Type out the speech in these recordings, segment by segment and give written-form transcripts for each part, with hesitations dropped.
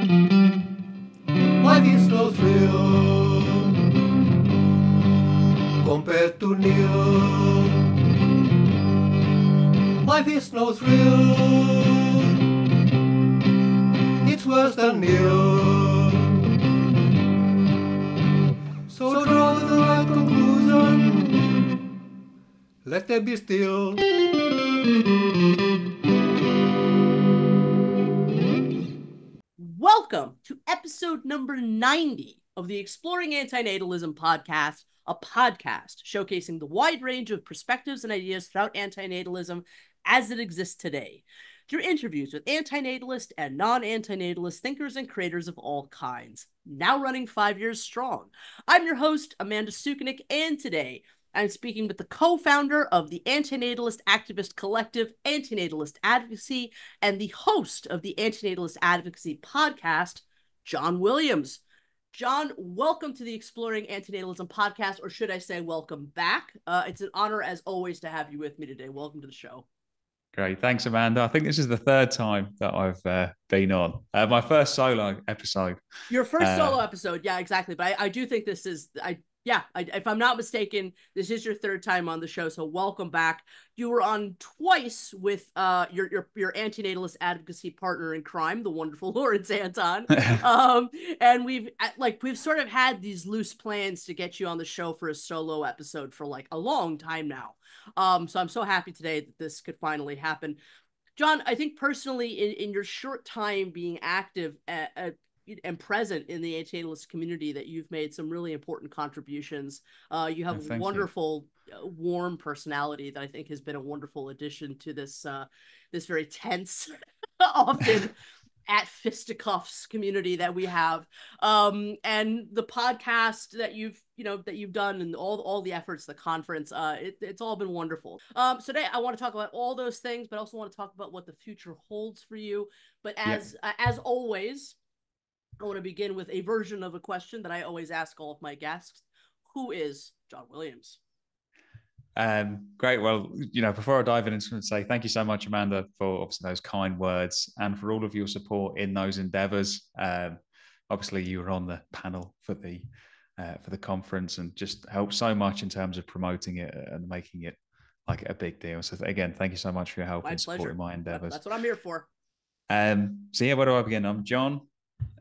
Life is no thrill compared to nil. Life is no thrill, it's worse than nil. So draw the right conclusion, let them be still. Welcome to episode number 90 of the Exploring Antinatalism Podcast, a podcast showcasing the wide range of perspectives and ideas throughout antinatalism as it exists today, through interviews with antinatalist and non-antinatalist thinkers and creators of all kinds, now running 5 years strong. I'm your host, Amanda Sukenick, and today I'm speaking with the co-founder of the Antinatalist Activist Collective, Antinatalist Advocacy, and the host of the Antinatalist Advocacy Podcast, John Williams. John, welcome to the Exploring Antinatalism Podcast, or should I say welcome back. It's an honor, as always, to have you with me today. Welcome to the show. Great. Thanks, Amanda. I think this is the third time that I've been on. My first solo episode. Your first solo episode. Yeah, exactly. But I do think this is, if I'm not mistaken, this is your third time on the show. So welcome back. You were on twice with your antinatalist advocacy partner in crime, the wonderful Lawrence Anton. And we've sort of had these loose plans to get you on the show for a solo episode for like a long time now. So I'm so happy today that this could finally happen. John, I think personally in your short time being active and present in the antinatalist community, that you've made some really important contributions. You have a wonderful, warm personality that I think has been a wonderful addition to this this very tense, often at fisticuffs community that we have. And the podcast that you've done, and all the efforts, the conference, it's all been wonderful. So today I want to talk about all those things, but I also want to talk about what the future holds for you. But as always, I want to begin with a version of a question that I always ask all of my guests. Who is John Williams? Great. Well, before I dive in, I just want to say thank you so much, Amanda, for obviously those kind words and for all of your support in those endeavors. Obviously, you were on the panel for the conference and just helped so much in terms of promoting it and making it like a big deal. So again, thank you so much for your help and supporting my endeavors. That's what I'm here for. So yeah, where do I begin? I'm John,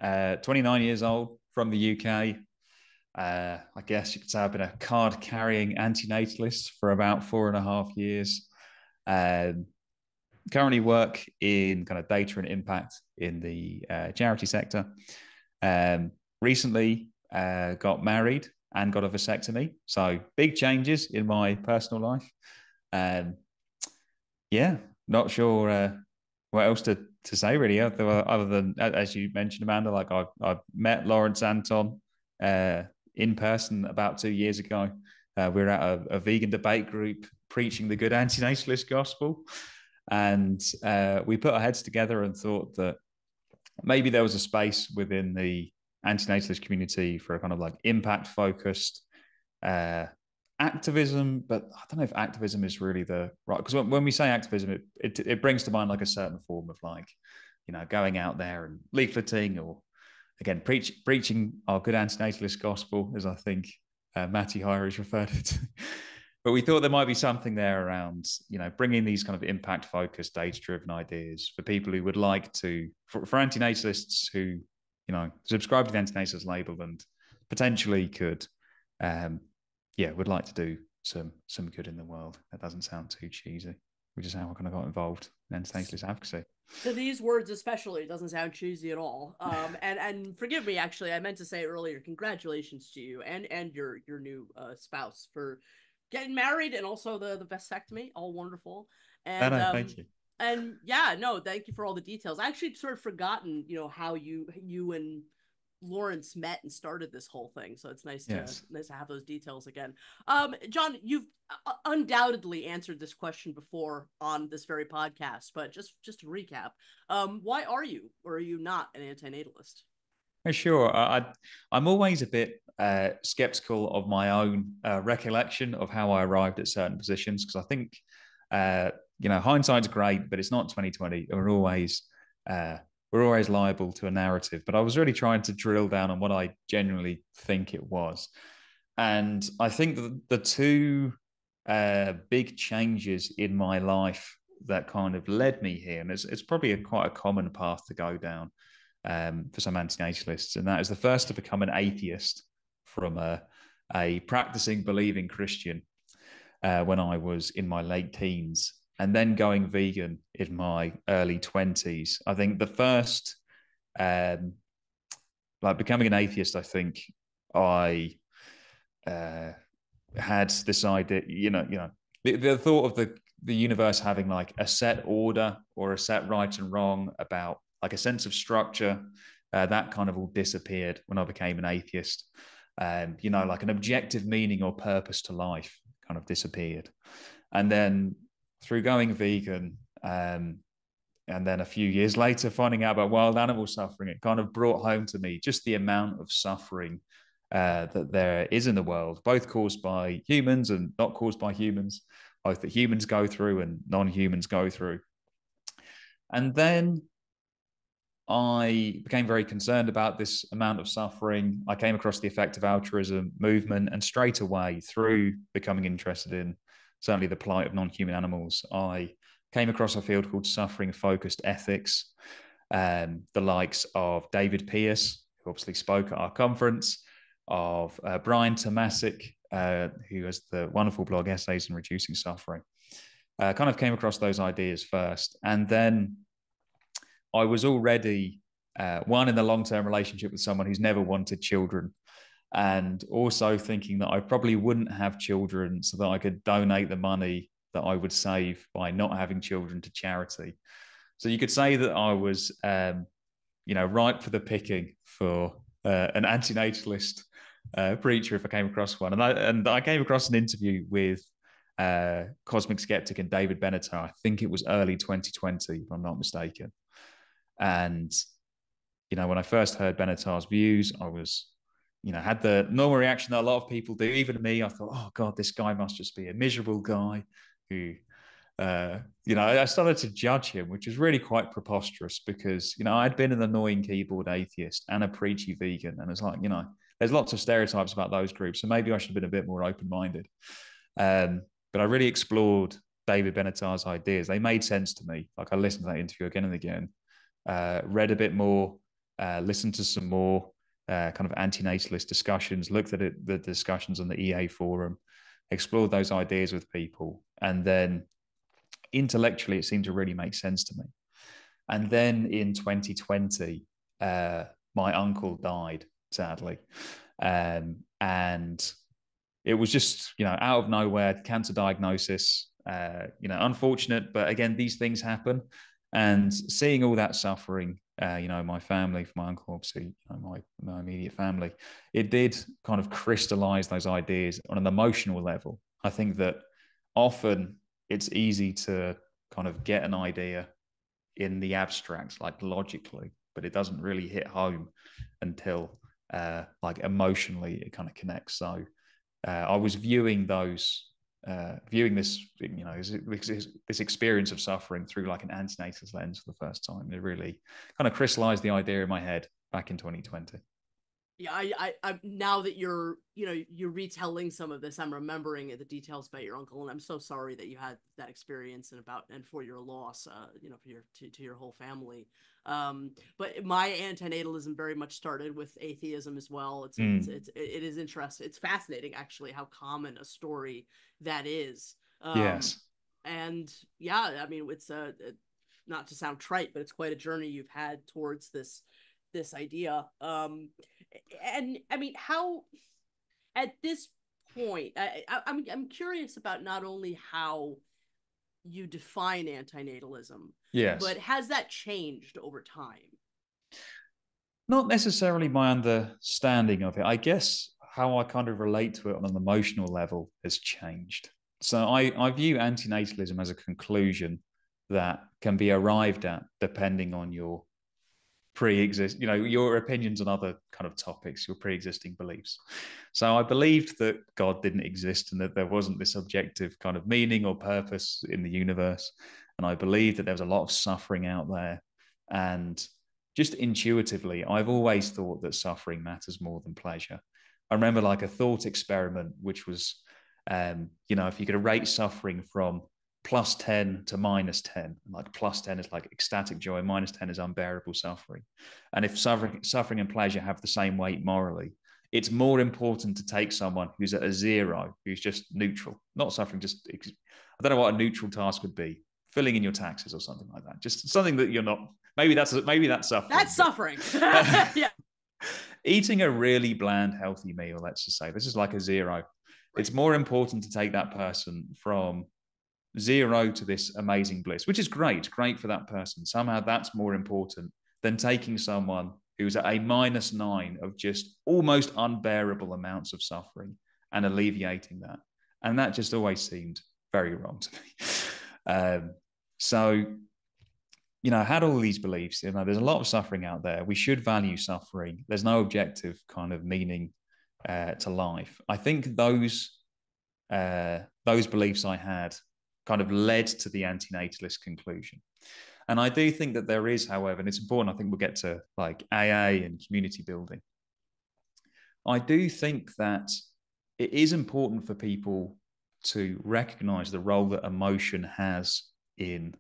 29 years old, from the UK. I guess you could say I've been a card-carrying antinatalist for about 4.5 years. Currently work in kind of data and impact in the charity sector. Recently got married and got a vasectomy. So big changes in my personal life. Not sure what else to say really, other than, as you mentioned, Amanda, like I met Lawrence Anton in person about 2 years ago. We were at a vegan debate group preaching the good antinatalist gospel. And we put our heads together and thought that maybe there was a space within the antinatalist community for a kind of like impact-focused activism. But I don't know if activism is really the right, because when we say activism, it brings to mind like a certain form of like, going out there and leafleting, or again, preaching our good antinatalist gospel, as I think Matty Hyres referred it to. But we thought there might be something there around, bringing these kind of impact-focused, data-driven ideas for people who would like to, for antinatalists who, subscribe to the antinatalist label and potentially could, would like to do some good in the world. That doesn't sound too cheesy, which is how I kind of got involved in antinatalist advocacy. So these words especially, it doesn't sound cheesy at all. And forgive me, actually, I meant to say earlier, congratulations to you and your new spouse for getting married, and also the vasectomy. All wonderful. And thank you. And thank you for all the details. I actually sort of forgotten, how you and Lawrence met and started this whole thing. So it's nice to have those details again. John, you've undoubtedly answered this question before on this very podcast, but just to recap, why are you, or are you not, an antinatalist? Sure. I'm always a bit skeptical of my own recollection of how I arrived at certain positions, because I think hindsight's great, but it's not 2020. We're always we're always liable to a narrative, but I was really trying to drill down on what I genuinely think it was. And I think the two big changes in my life that kind of led me here, and it's probably quite a common path to go down for some antinatalists, and that is the first to become an atheist from a practicing, believing Christian when I was in my late teens, and then going vegan in my early 20s. I think the first, like becoming an atheist, I think I had this idea, the thought of the universe having like a set order or a set right and wrong, about like a sense of structure, that kind of all disappeared when I became an atheist. Like an objective meaning or purpose to life kind of disappeared. And then through going vegan, and then a few years later finding out about wild animal suffering, it kind of brought home to me just the amount of suffering that there is in the world, both caused by humans and not caused by humans, both that humans go through and non-humans go through. And then I became very concerned about this amount of suffering. I came across the effective altruism movement, and straight away, through becoming interested in certainly the plight of non-human animals, I came across a field called suffering-focused ethics, the likes of David Pearce, who obviously spoke at our conference, of Brian Tomasic, who has the wonderful blog Essays in Reducing Suffering. Kind of came across those ideas first. And then I was already, one, in a long-term relationship with someone who's never wanted children, and also thinking that I probably wouldn't have children so that I could donate the money that I would save by not having children to charity. So you could say that I was, ripe for the picking for an antinatalist preacher if I came across one. And I came across an interview with Cosmic Skeptic and David Benatar. I think it was early 2020, if I'm not mistaken. And, when I first heard Benatar's views, I was, had the normal reaction that a lot of people do, even me. I thought, oh God, this guy must just be a miserable guy who, I started to judge him, which was really quite preposterous because, I'd been an annoying keyboard atheist and a preachy vegan. And it's like, there's lots of stereotypes about those groups. So maybe I should have been a bit more open-minded. But I really explored David Benatar's ideas. They made sense to me. Like, I listened to that interview again and again, read a bit more, listened to some more kind of antinatalist discussions, looked at the discussions on the EA forum, explored those ideas with people. And then intellectually, it seemed to really make sense to me. And then in 2020, my uncle died, sadly. And it was just, out of nowhere, cancer diagnosis, unfortunate. But again, these things happen. And seeing all that suffering, my family, for my uncle, obviously, my immediate family, it did kind of crystallize those ideas on an emotional level. I think that often it's easy to kind of get an idea in the abstract, like logically, but it doesn't really hit home until like emotionally it kind of connects. So I was viewing this, this experience of suffering through like an antinatalist lens for the first time. It really kind of crystallized the idea in my head back in 2020. Yeah, I now that you're retelling some of this, I'm remembering the details about your uncle, and I'm so sorry that you had that experience and for your loss, for to your whole family. But my antinatalism very much started with atheism as well. It is interesting. It's fascinating actually how common a story that is. Yes. And yeah, I mean, it's not to sound trite, but it's quite a journey you've had towards this idea. And I mean, how at this point, I'm curious about not only how you define antinatalism, yes, but has that changed over time? Not necessarily my understanding of it. I guess how I kind of relate to it on an emotional level has changed. So I view antinatalism as a conclusion that can be arrived at depending on your your opinions on other kind of topics, your pre-existing beliefs. So I believed that God didn't exist and that there wasn't this objective kind of meaning or purpose in the universe. And I believed that there was a lot of suffering out there. And just intuitively, I've always thought that suffering matters more than pleasure. I remember like a thought experiment, which was, if you could rate suffering from +10 to -10, like +10 is like ecstatic joy, -10 is unbearable suffering. And if suffering and pleasure have the same weight morally, it's more important to take someone who's at a 0, who's just neutral, not suffering, just, I don't know what a neutral task would be, filling in your taxes or something like that. Just something that you're not, maybe that's suffering. That's suffering. Yeah. Eating a really bland, healthy meal, let's just say, this is like a 0. Right. It's more important to take that person from 0 to this amazing bliss, which is great for that person. Somehow that's more important than taking someone who's at a -9 of just almost unbearable amounts of suffering and alleviating that. And that just always seemed very wrong to me. So, had all these beliefs, there's a lot of suffering out there. We should value suffering. There's no objective kind of meaning to life. I think those beliefs I had kind of led to the antinatalist conclusion. And I do think that there is, however, and it's important, I think we'll get to like AA and community building. I do think that it is important for people to recognize the role that emotion has in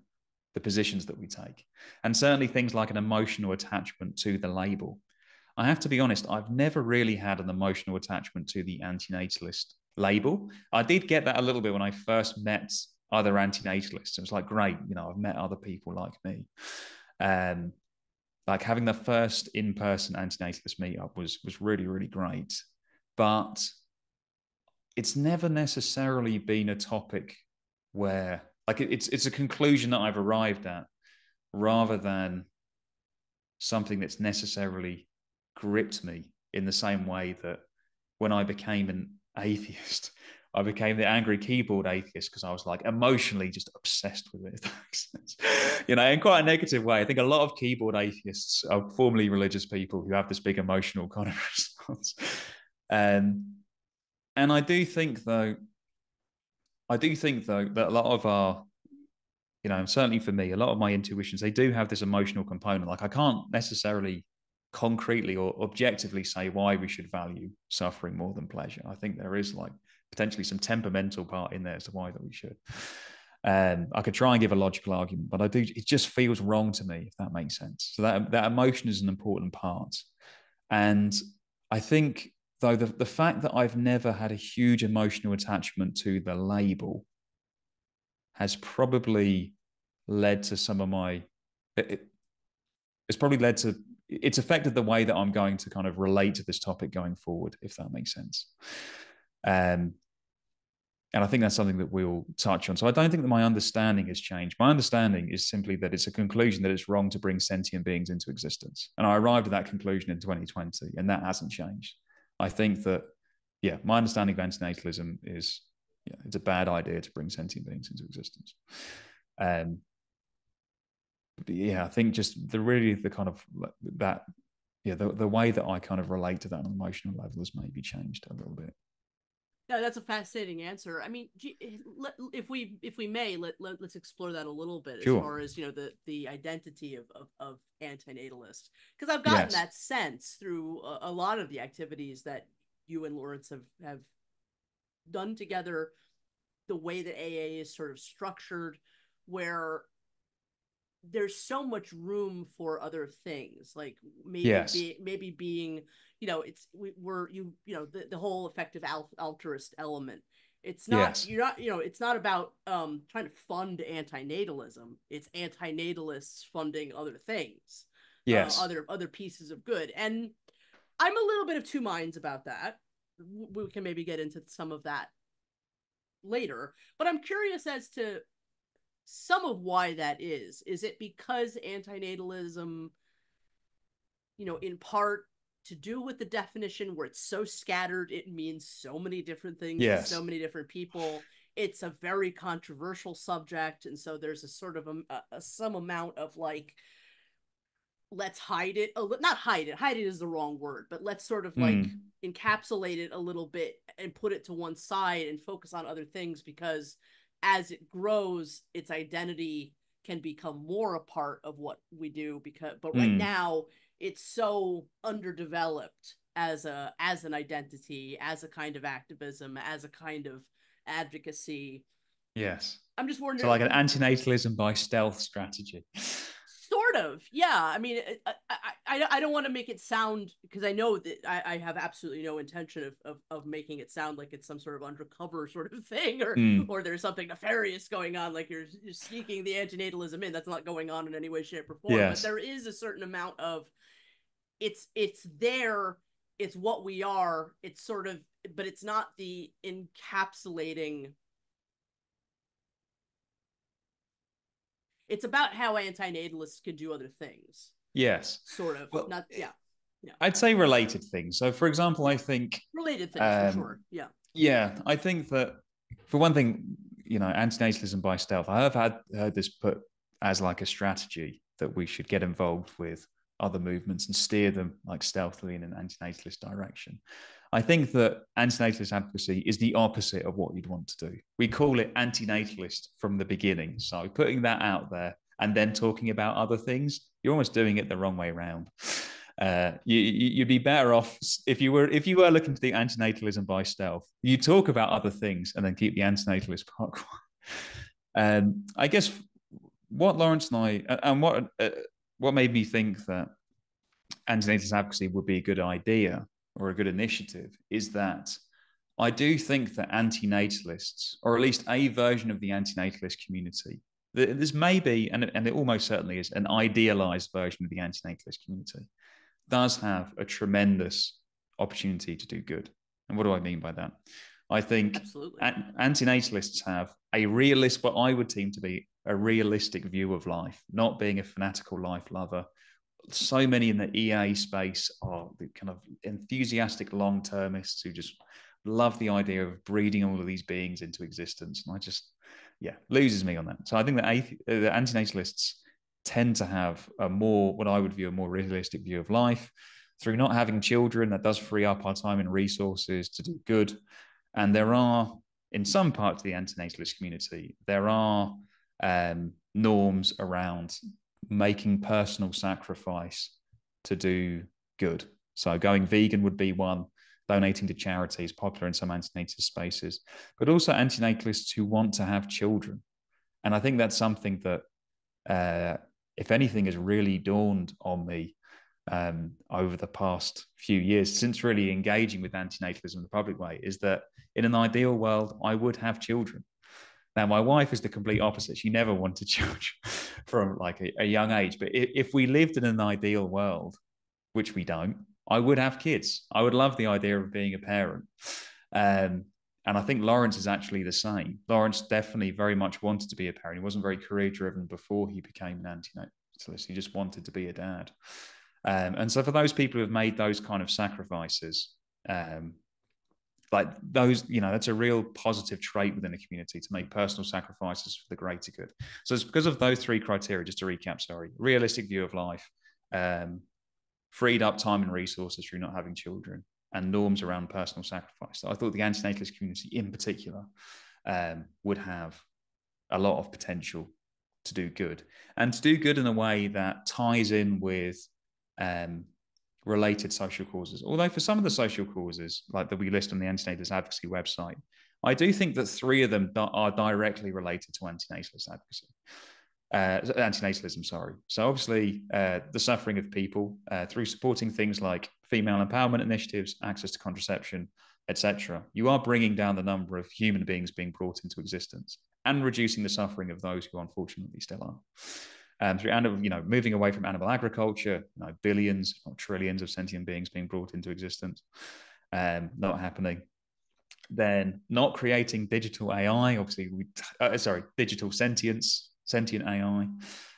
the positions that we take. And certainly things like an emotional attachment to the label. I have to be honest, I've never really had an emotional attachment to the antinatalist label. I did get that a little bit when I first met other antinatalists. It was like, great, I've met other people like me. Like having the first in-person antinatalist meetup was really, really great. But it's never necessarily been a topic where, like, it's a conclusion that I've arrived at rather than something that's necessarily gripped me in the same way that when I became an atheist, I became the angry keyboard atheist because I was like emotionally just obsessed with it, in quite a negative way. I think a lot of keyboard atheists are formerly religious people who have this big emotional kind of response. And I do think though that a lot of our, certainly for me, a lot of my intuitions, they do have this emotional component. Like I can't necessarily concretely or objectively say why we should value suffering more than pleasure. I think there is like potentially some temperamental part in there as to why that we should. I could try and give a logical argument, but it just feels wrong to me, if that makes sense. So that emotion is an important part. And I think though the fact that I've never had a huge emotional attachment to the label has probably led to some of my, it's affected the way that I'm going to kind of relate to this topic going forward, if that makes sense. And I think that's something that we'll touch on. So I don't think that my understanding has changed. My understanding is simply that it's a conclusion that it's wrong to bring sentient beings into existence. And I arrived at that conclusion in 2020, and that hasn't changed. I think that, my understanding of antinatalism is, it's a bad idea to bring sentient beings into existence. But I think just the way that I kind of relate to that on an emotional level has maybe changed a little bit. No, that's a fascinating answer. I mean, if we may, let's explore that a little bit. Sure. As far as the identity of antinatalist, because I've gotten that sense through a lot of the activities that you and Lawrence have done together, the way that AA is sort of structured, where there's so much room for other things, like maybe being, the whole effective altruist element. It's not, it's not about trying to fund antinatalism. It's antinatalists funding other things, other pieces of good. And I'm a little bit of two minds about that. We can maybe get into some of that later, but I'm curious as to some of why that is. Is it because antinatalism, in part to do with the definition where it's so scattered, it means so many different things to so many different people. It's a very controversial subject, and so there's a sort of some amount of like, let's hide it. Not hide it. Hide it is the wrong word, but let's sort of like encapsulate it a little bit and put it to one side and focus on other things, because as it grows, its identity can become more a part of what we do, but right now it's so underdeveloped as an identity, as a kind of activism, as a kind of advocacy. Yes. I'm just wondering. So like an antinatalism by stealth strategy. Sort of, yeah. I mean, I don't want to make it sound, because I know that I have absolutely no intention of making it sound like it's some sort of undercover sort of thing, or there's something nefarious going on, like you're sneaking the antinatalism in. That's not going on in any way, shape, or form. Yes. But there is a certain amount of it's there. It's what we are. It's sort of, but it's not the encapsulating. It's about how antinatalists can do other things. Yes. Sort of. Well, not, yeah. Yeah. I'd say related things. So, for example, I think related things for sure. Yeah. Yeah, I think that for one thing, antinatalism by stealth. I have heard this put as like a strategy that we should get involved with other movements and steer them like stealthily in an antinatalist direction. I think that antinatalist advocacy is the opposite of what you'd want to do. We call it antinatalist from the beginning. So putting that out there and then talking about other things, you're almost doing it the wrong way around. You'd be better off if you were looking to do antinatalism by stealth. You talk about other things and then keep the antinatalist part quiet. I guess what Lawrence and I and what made me think that antinatalist advocacy would be a good idea or a good initiative is that I do think that antinatalists, or at least a version of the antinatalist community, this may be, and it almost certainly is, an idealized version of the antinatalist community, does have a tremendous opportunity to do good. And what do I mean by that? I think antinatalists have what I would deem to be a realistic view of life, not being a fanatical life lover. So many in the EA space are the kind of enthusiastic long-termists who just love the idea of breeding all of these beings into existence. And loses me on that. So I think that the antinatalists tend to have what I would view a more realistic view of life. Through not having children, that does free up our time and resources to do good. And there are, in some parts of the antinatalist community, there are norms around making personal sacrifice to do good. So going vegan would be one, donating to charities, popular in some antinatalist spaces, but also antinatalists who want to have children. And I think that's something that, if anything, has really dawned on me over the past few years since really engaging with antinatalism in the public way, is that in an ideal world, I would have children. Now, my wife is the complete opposite. She never wanted children from like a young age. But if we lived in an ideal world, which we don't, I would have kids. I would love the idea of being a parent. And I think Lawrence is actually the same. Lawrence definitely very much wanted to be a parent. He wasn't very career-driven before he became an antinatalist. He just wanted to be a dad. And so for those people who have made those kind of sacrifices, like those, that's a real positive trait within a community, to make personal sacrifices for the greater good. So it's because of those three criteria, just to recap, realistic view of life, freed up time and resources through not having children, and norms around personal sacrifice. So I thought the antinatalist community in particular would have a lot of potential to do good, and to do good in a way that ties in with related social causes. Although for some of the social causes, like that we list on the Antinatalist Advocacy website, I do think that three of them are directly related to antinatalist advocacy. Antinatalism, sorry. So obviously the suffering of people through supporting things like female empowerment initiatives, access to contraception, etc. You are bringing down the number of human beings being brought into existence and reducing the suffering of those who unfortunately still are. Through moving away from animal agriculture, billions, not trillions of sentient beings being brought into existence, not happening. Then not creating digital AI, obviously, digital sentience, sentient AI.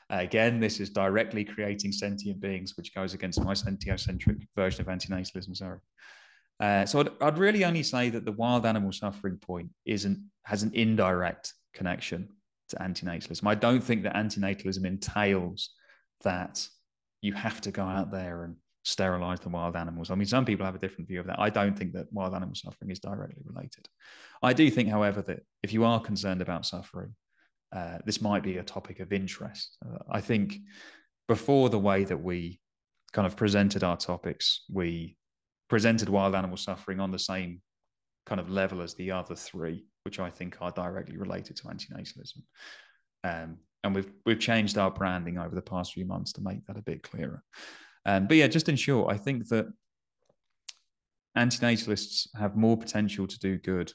Again, this is directly creating sentient beings, which goes against my sentiocentric version of antinatalism. So I'd really only say that the wild animal suffering point has an indirect connection to antinatalism. I don't think that antinatalism entails that you have to go out there and sterilize the wild animals. I mean, some people have a different view of that. I don't think that wild animal suffering is directly related. I do think, however, that if you are concerned about suffering, this might be a topic of interest. I think before, the way that we kind of presented our topics, we presented wild animal suffering on the same kind of level as the other three, which I think are directly related to antinatalism. And we've changed our branding over the past few months to make that a bit clearer. But yeah, just in short, I think that antinatalists have more potential to do good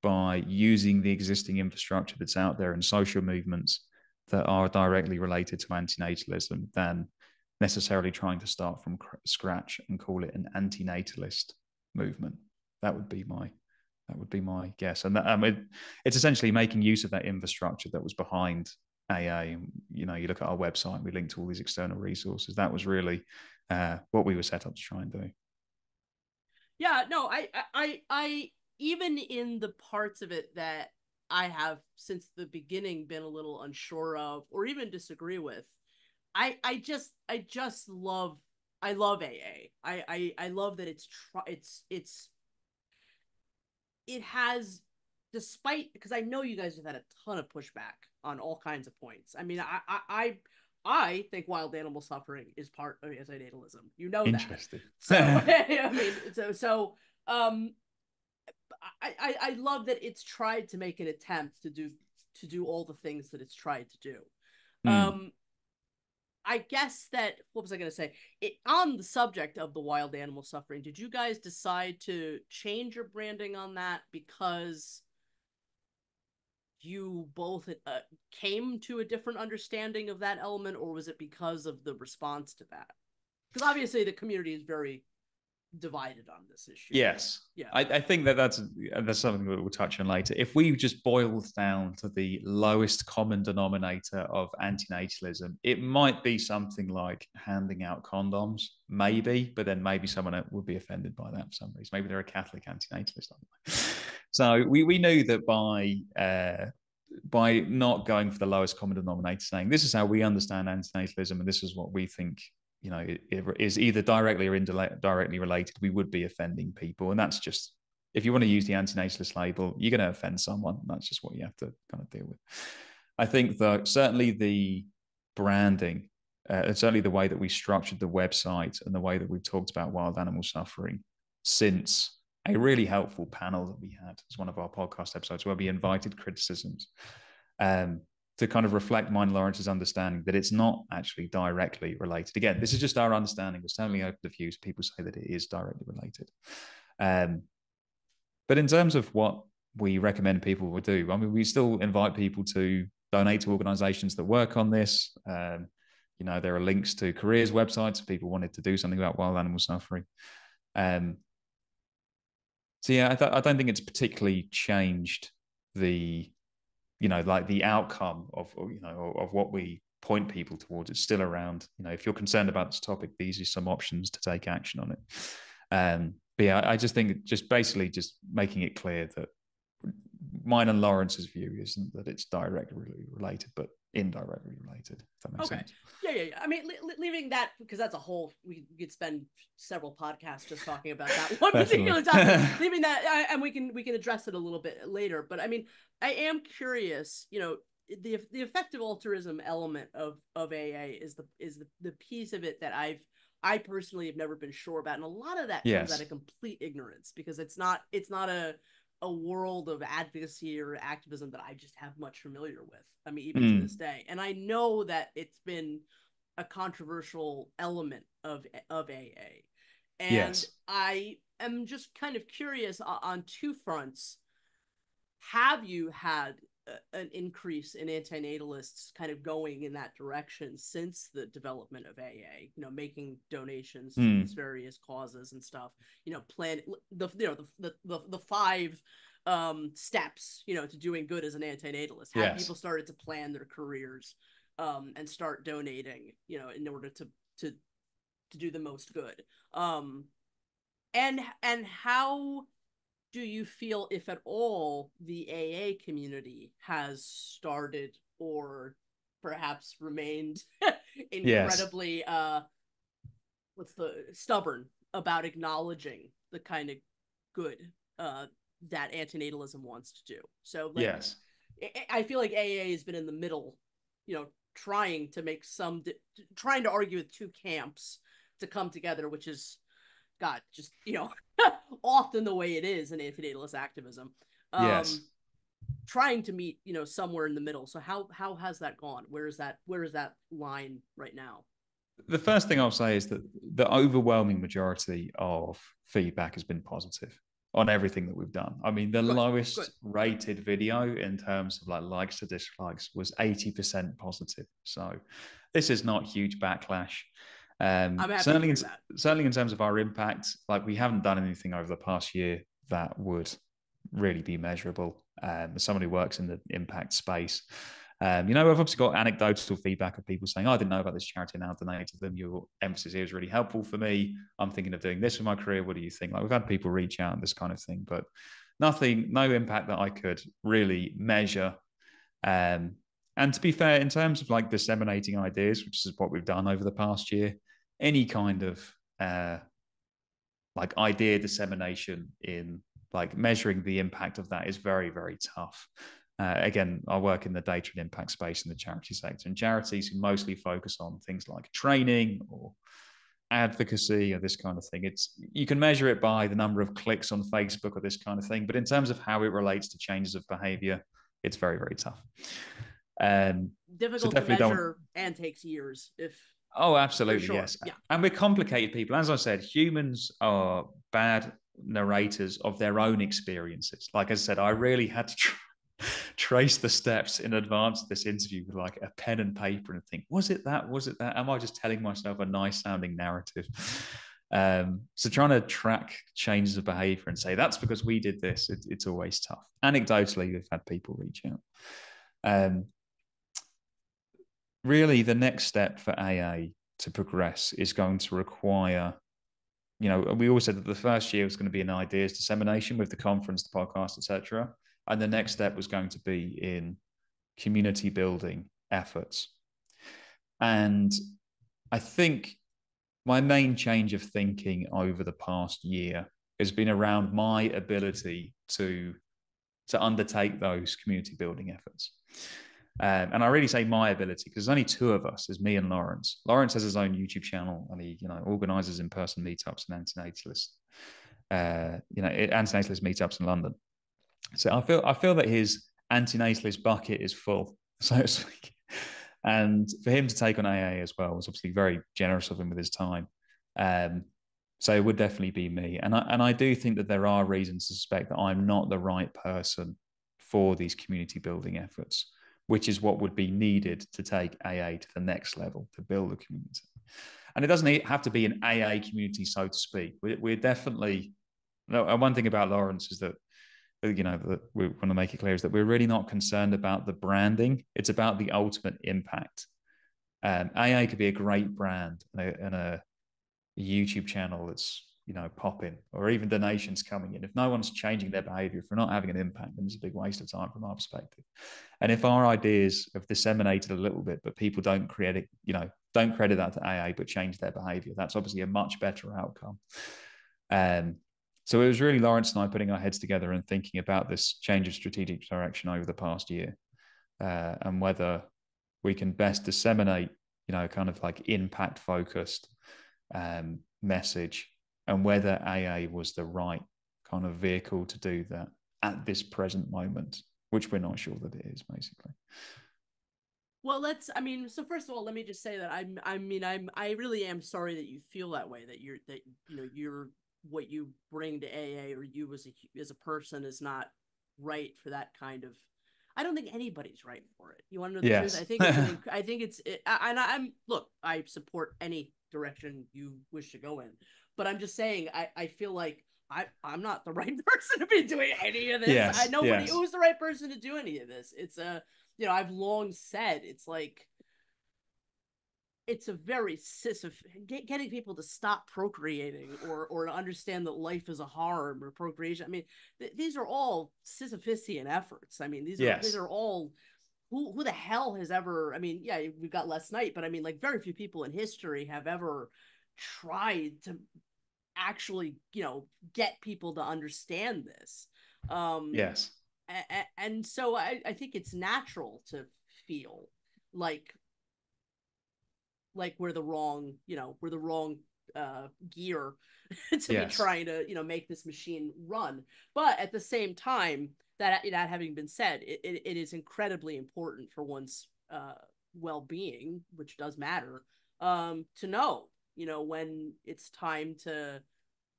by using the existing infrastructure that's out there and social movements that are directly related to antinatalism than necessarily trying to start from scratch and call it an anti-natalist movement. That would be my guess. And it's essentially making use of that infrastructure that was behind AA. You know, you look at our website, we link to all these external resources. That was really what we were set up to try and do. Yeah, no, I even in the parts of it that I have since the beginning been a little unsure of or even disagree with, I love AA. I love that it has, despite, because I know you guys have had a ton of pushback on all kinds of points. I mean, I think wild animal suffering is part of antinatalism. You know that. Interesting. So I mean, I love that it's tried to make an attempt to do all the things that it's tried to do. I guess that, what was I going to say? On the subject of the wild animal suffering, did you guys decide to change your branding on that because you both came to a different understanding of that element, or was it because of the response to that? Because obviously the community is very divided on this issue. Yes. Yeah. I think that's something that we'll touch on later. If we just boil down to the lowest common denominator of antinatalism, it might be something like handing out condoms, maybe, but then maybe someone would be offended by that for some reason. Maybe they're a Catholic antinatalist. So we knew that by not going for the lowest common denominator, saying this is how we understand antinatalism and this is what we think, you know, it is either directly or indirectly related, we would be offending people. And that's just, if you want to use the antinatalist label, you're going to offend someone. That's just what you have to kind of deal with. I think that certainly the branding, and certainly the way that we structured the website and the way that we've talked about wild animal suffering since a really helpful panel that we had as one of our podcast episodes where we invited criticisms, to kind of reflect mine and Lawrence's understanding that it's not actually directly related. Again, this is just our understanding. We're certainly open to views. People say that it is directly related. But in terms of what we recommend people would do, I mean, we still invite people to donate to organizations that work on this. You know, there are links to careers websites if people wanted to do something about wild animal suffering. So yeah, I don't think it's particularly changed the, you know, like the outcome of, you know, of what we point people towards. It's still around, you know, if you're concerned about this topic, these are some options to take action on it. But yeah, I just think just basically just making it clear that mine and Lawrence's view isn't that it's directly related, but indirectly related, if that makes sense. Yeah. I mean, leaving that, because that's a whole, we could spend several podcasts just talking about that one particular topic. Leaving that, and we can address it a little bit later. But I mean, I am curious, you know, the effective altruism element of AA is the piece of it that I personally have never been sure about, and a lot of that comes out of complete ignorance, because it's not a world of advocacy or activism that I just have much familiar with. I mean, even to this day. And I know that it's been a controversial element of AA. And I am just kind of curious on two fronts. Have you had an increase in antinatalists kind of going in that direction since the development of AA, you know, making donations to these various causes and stuff, you know, plan the 5 steps, you know, to doing good as an antinatalist? Have people started to plan their careers and start donating, you know, in order to do the most good? And how do you feel, if at all, the AA community has started or perhaps remained incredibly stubborn about acknowledging the kind of good that antinatalism wants to do? So I feel like AA has been in the middle, trying to argue with two camps to come together, which is, God, just, often the way it is in antinatalist activism. Yes. Trying to meet, somewhere in the middle. So how has that gone? Where is that line right now? The first thing I'll say is that the overwhelming majority of feedback has been positive on everything that we've done. I mean, the lowest rated video in terms of likes to dislikes was 80% positive. So this is not huge backlash. I'm happy certainly, to hear that. certainly in terms of our impact, we haven't done anything over the past year that would really be measurable. As someone who works in the impact space, I've obviously got anecdotal feedback of people saying, I didn't know about this charity and Antinatalist. Your emphasis here is really helpful for me. I'm thinking of doing this with my career. What do you think? We've had people reach out and this kind of thing, but no impact that I could really measure. And to be fair, in terms of disseminating ideas, which is what we've done over the past year, any kind of idea dissemination in measuring the impact of that is very, very tough. Again, I work in the data and impact space in the charity sector, and charities who mostly focus on things like training or advocacy or this kind of thing. You can measure it by the number of clicks on Facebook or this kind of thing, but in terms of how it relates to changes of behavior, it's very, very tough. Difficult to measure and takes years. Oh, absolutely, sure. Yes. Yeah. And we're complicated people. As I said, humans are bad narrators of their own experiences. Like I said, I really had to trace the steps in advance of this interview with a pen and paper and think, was it that? Was it that? Am I just telling myself a nice sounding narrative? So trying to track changes of behavior and say, that's because we did this, it's always tough. Anecdotally, we've had people reach out. Really, the next step for AA to progress is going to require, we always said that the first year was going to be in ideas dissemination with the conference, the podcast, etc. And the next step was going to be in community building efforts. And I think my main change of thinking over the past year has been around my ability to undertake those community building efforts. And I really say my ability because there's only two of us. There's me and Lawrence. Lawrence has his own YouTube channel and he, organizes in-person meetups and antinatalist, antinatalist meetups in London. So I feel that his antinatalist bucket is full, so to speak. And for him to take on AA as well was obviously very generous of him with his time. So it would definitely be me. And I do think that there are reasons to suspect that I'm not the right person for these community building efforts, which is what would be needed to take AA to the next level, to build a community. And it doesn't have to be an AA community, so to speak. We're definitely, one thing about Lawrence is that, that we want to make it clear is that we're really not concerned about the branding. It's about the ultimate impact. AA could be a great brand and a YouTube channel that's, popping, or even donations coming in. If no one's changing their behavior, if we're not having an impact, then it's a big waste of time from our perspective. And if our ideas have disseminated a little bit, but people don't credit that to AA, but change their behavior, that's obviously a much better outcome. So it was really Lawrence and I putting our heads together and thinking about this change of strategic direction over the past year, and whether we can best disseminate, kind of impact focused message, and whether AA was the right kind of vehicle to do that at this present moment, which we're not sure that it is, basically. Well, so first of all, let me just say that I really am sorry that you feel that way, that you're what you bring to AA or you as a person is not right for that kind of. I don't think anybody's right for it. You want to know the Yes. truth? I think look, I support any direction you wish to go in, but I'm just saying I feel like I'm not the right person to be doing any of this. Yes, I know who's the right person to do any of this. It's I've long said it's a very getting people to stop procreating or to understand that life is a harm or procreation. I mean, these are all Sisyphusian efforts. I mean, these are all who the hell has ever, I mean, yeah, we've got last night, but I mean, very few people in history have ever tried to actually, get people to understand this. Yes. And so I think it's natural to feel like we're the wrong, we're the wrong gear to be Yes. trying to, make this machine run. But at the same time, that having been said, it is incredibly important for one's well-being, which does matter, to know, when it's time to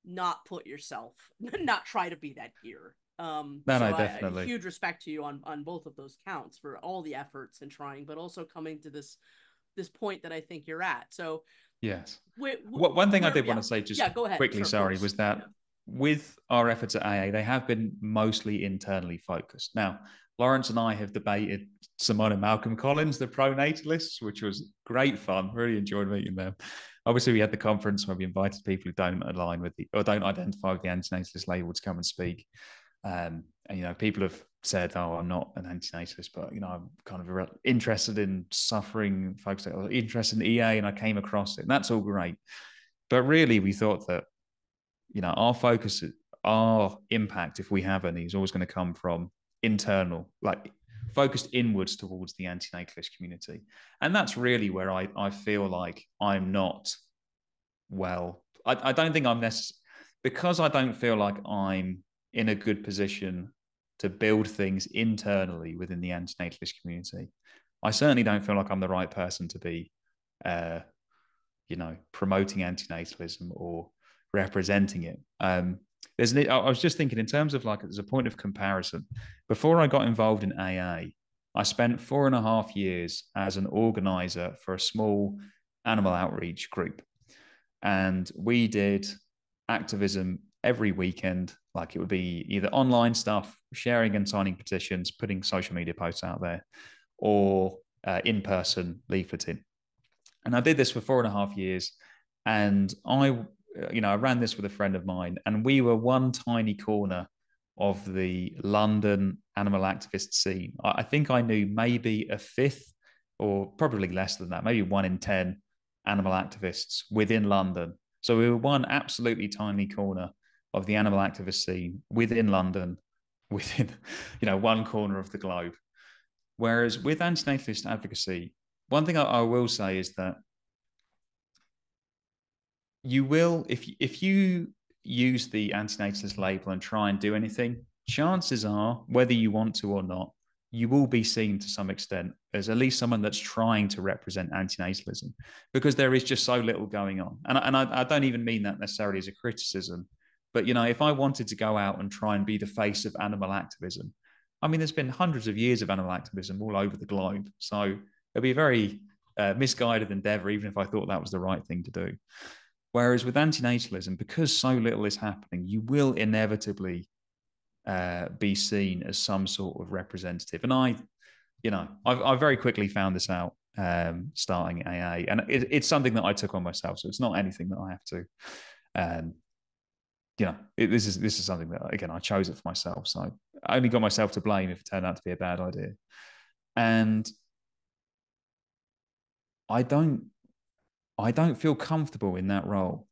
not put yourself, not try to be that gear. No, So no, I definitely. huge respect to you on both of those counts for all the efforts and trying, but also coming to this point that I think you're at. So Yes. One thing I did want yeah, to say just yeah, go ahead. quickly, Sure, of sorry, course. was that Yeah. with our efforts at AA, they have been mostly internally focused. Now, Lawrence and I have debated Simone and Malcolm Collins, the pro-natalists, which was great fun. Really enjoyed meeting them. Obviously, we had the conference where we invited people who don't align with or don't identify with the anti-natalist label to come and speak. And people have said, "Oh, I'm not an anti-natalist, but I'm kind of interested in suffering folks that are interested in EA, and I came across it, and that's all great." But really, we thought that our focus, our impact, if we have any, is always going to come from internal, like focused inwards towards the anti-natalist community, and that's really where I feel like I'm not well. I don't think I'm necessarily, because I don't feel like I'm in a good position to build things internally within the antinatalist community. I certainly don't feel like I'm the right person to be, promoting antinatalism or representing it. I was just thinking in terms of like, as a point of comparison, before I got involved in AA, I spent 4.5 years as an organizer for a small animal outreach group. And we did activism every weekend. Like, it would be either online stuff, sharing and signing petitions, putting social media posts out there, or in-person leafleting. And I did this for 4.5 years. And I ran this with a friend of mine, and we were one tiny corner of the London animal activist scene. I think I knew maybe a fifth, or probably less than that, maybe 1 in 10 animal activists within London. So we were one absolutely tiny corner of the animal activist scene within London, within one corner of the globe. Whereas with antinatalist advocacy, one thing I will say is that you will, if you use the antinatalist label and try and do anything, chances are, whether you want to or not, you will be seen to some extent as at least someone that's trying to represent antinatalism, because there is just so little going on. And I don't even mean that necessarily as a criticism, but if I wanted to go out and try and be the face of animal activism, I mean, there's been hundreds of years of animal activism all over the globe. So it'd be a very misguided endeavor, even if I thought that was the right thing to do. Whereas with antinatalism, because so little is happening, you will inevitably be seen as some sort of representative. And I very quickly found this out starting AA, and it's something that I took on myself. So it's not anything that I have to. This is something that, again, I chose it for myself. So I only got myself to blame if it turned out to be a bad idea. And I don't feel comfortable in that role.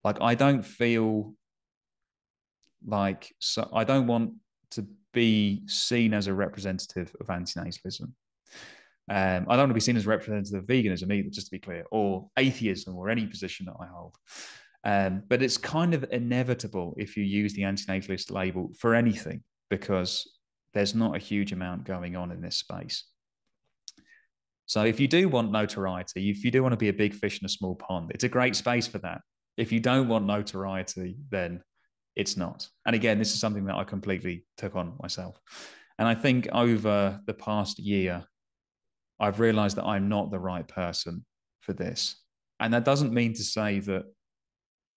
Like, I don't feel like, so I don't want to be seen as a representative of antinatalism. I don't want to be seen as a representative of veganism either, just to be clear, or atheism, or any position that I hold. But it's kind of inevitable if you use the antinatalist label for anything, because there's not a huge amount going on in this space. So if you do want notoriety, if you do want to be a big fish in a small pond, it's a great space for that. If you don't want notoriety, then it's not. And again, this is something that I completely took on myself. And I think over the past year, I've realized that I'm not the right person for this. And that doesn't mean to say that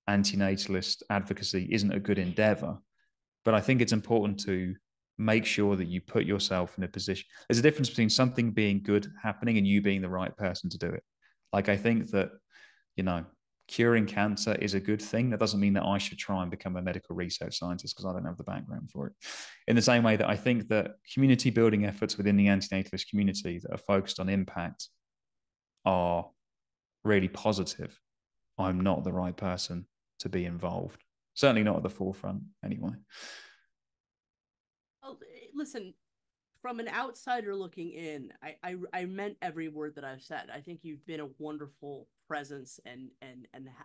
antinatalist advocacy isn't a good endeavor, but I think it's important to make sure that you put yourself in a position. There's a difference between something being good happening and you being the right person to do it. Like, I think that, curing cancer is a good thing. That doesn't mean that I should try and become a medical research scientist, because I don't have the background for it. In the same way that I think that community building efforts within the antinatalist community that are focused on impact are really positive, I'm not the right person to be involved. Certainly not at the forefront, anyway. listen, from an outsider looking in, I meant every word that I've said. I think you've been a wonderful presence and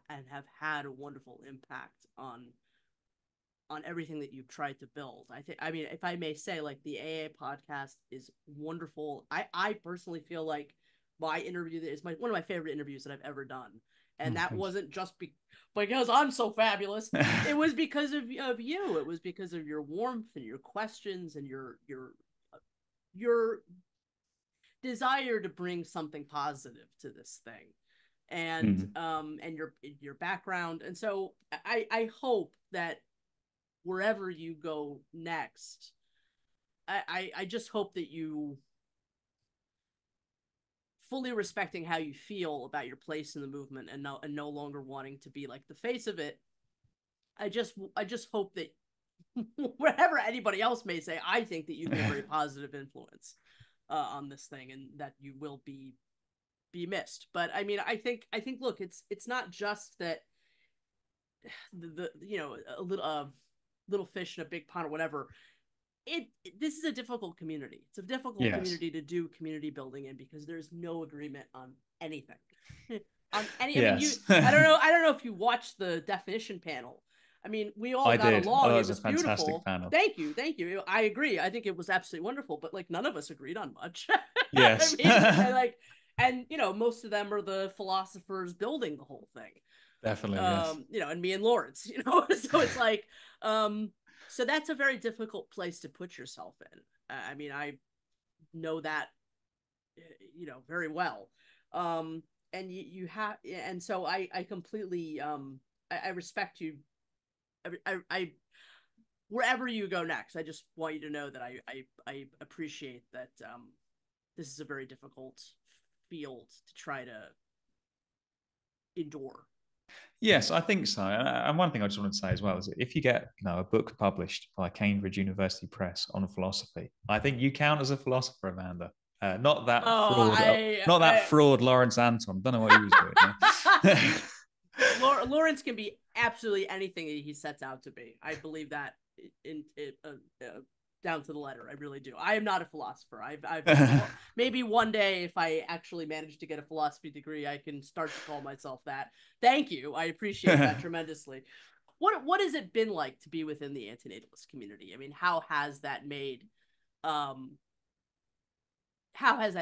have had a wonderful impact on everything that you've tried to build. I mean, if I may say, like, the AA podcast is wonderful. I personally feel like my interview is one of my favorite interviews that I've ever done. And that wasn't just because I'm so fabulous. It was because of you. It was because of your warmth and your questions and your desire to bring something positive to this thing, and your background. And so I hope that wherever you go next, I just hope that you, fully respecting how you feel about your place in the movement and no longer wanting to be like the face of it, I just hope that whatever anybody else may say, I think that you've been a very positive influence on this thing, and that you will be missed. But I mean, I think look, it's not just that the a little fish in a big pond or whatever. This is a difficult community. It's a difficult community to do community building in, because there's no agreement on anything. I mean, I don't know if you watched the definition panel. I mean, we all got along. It was beautiful. Panel. Thank you. I agree. I think it was absolutely wonderful. But like, none of us agreed on much. Yes. I mean, and most of them are the philosophers building the whole thing. Definitely. Yes. And me and Lawrence. So it's like, so that's a very difficult place to put yourself in. I mean, I know that, very well. And you have, and so I completely, I respect you. I wherever you go next, I just want you to know that I appreciate that. This is a very difficult field to try to endure. Yes, I think so. And one thing I just want to say as well is that if you get a book published by Cambridge University Press on philosophy, I think you count as a philosopher, Amanda. Not that fraud Lawrence Anton. Don't know what he was doing. Lawrence can be absolutely anything he sets out to be. I believe that down to the letter. I really do. I am not a philosopher. I've maybe one day, if I actually manage to get a philosophy degree, I can start to call myself that. Thank you. I appreciate that tremendously. What has it been like to be within the antinatalist community? I mean, how has that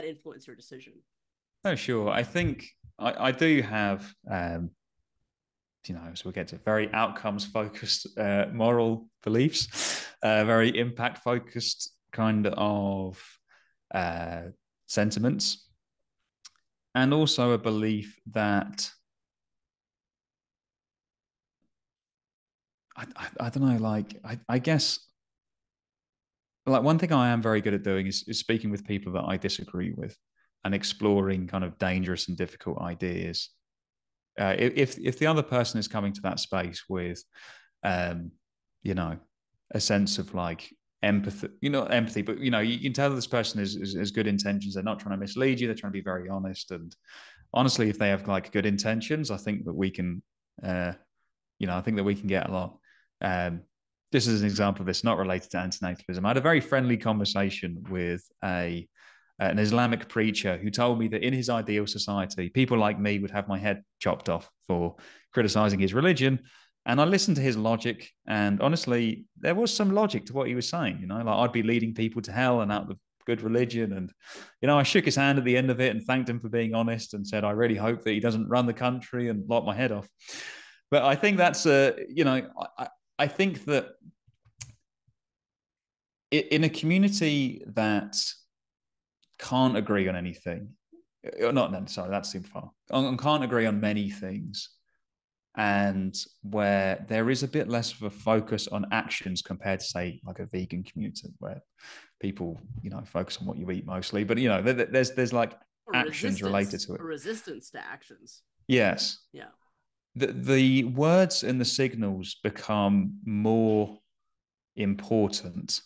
influenced your decision? Oh, sure. I think I do have, so we'll get to very outcomes-focused moral beliefs, very impact-focused kind of sentiments, and also a belief that I don't know, like I guess, like, one thing I am very good at doing is speaking with people that I disagree with and exploring kind of dangerous and difficult ideas. If the other person is coming to that space with, a sense of like empathy, not empathy, but you can tell this person is good intentions. They're not trying to mislead you. They're trying to be very honest. And honestly, if they have like good intentions, I think that we can, I think that we can get along. This is an example of this, not related to antinatalism. I had a very friendly conversation with an Islamic preacher who told me that in his ideal society, people like me would have my head chopped off for criticizing his religion. And I listened to his logic, and honestly, there was some logic to what he was saying. Like, I'd be leading people to hell and out of good religion. And, I shook his hand at the end of it and thanked him for being honest and said, I really hope that he doesn't run the country and lock my head off. But I think that's, I think that in a community that can't agree on anything, that's too far. Can't agree on many things, and where there is a bit less of a focus on actions compared to, say, like a vegan community where people, focus on what you eat mostly, but there's like actions related to it. A resistance to actions. Yes. Yeah. The words and the signals become more important.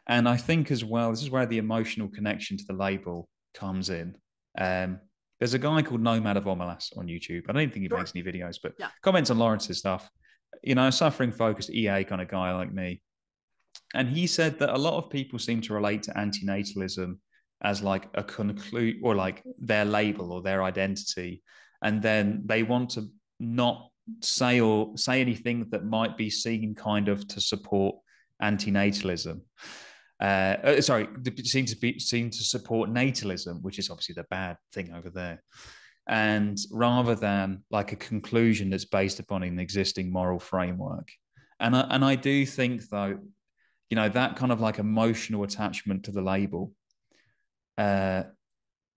And I think as well, this is where the emotional connection to the label comes in. There's a guy called Nomad of Omelas on YouTube. I don't even think he makes any videos, but comments on Lawrence's stuff. Suffering focused EA kind of guy like me. And he said that a lot of people seem to relate to antinatalism as like a or like their label or their identity. And then they want to not say anything that might be seen kind of to support antinatalism. Seem to support natalism, which is obviously the bad thing over there. And rather than like a conclusion that's based upon an existing moral framework. And I do think, though, you know, that kind of like emotional attachment to the label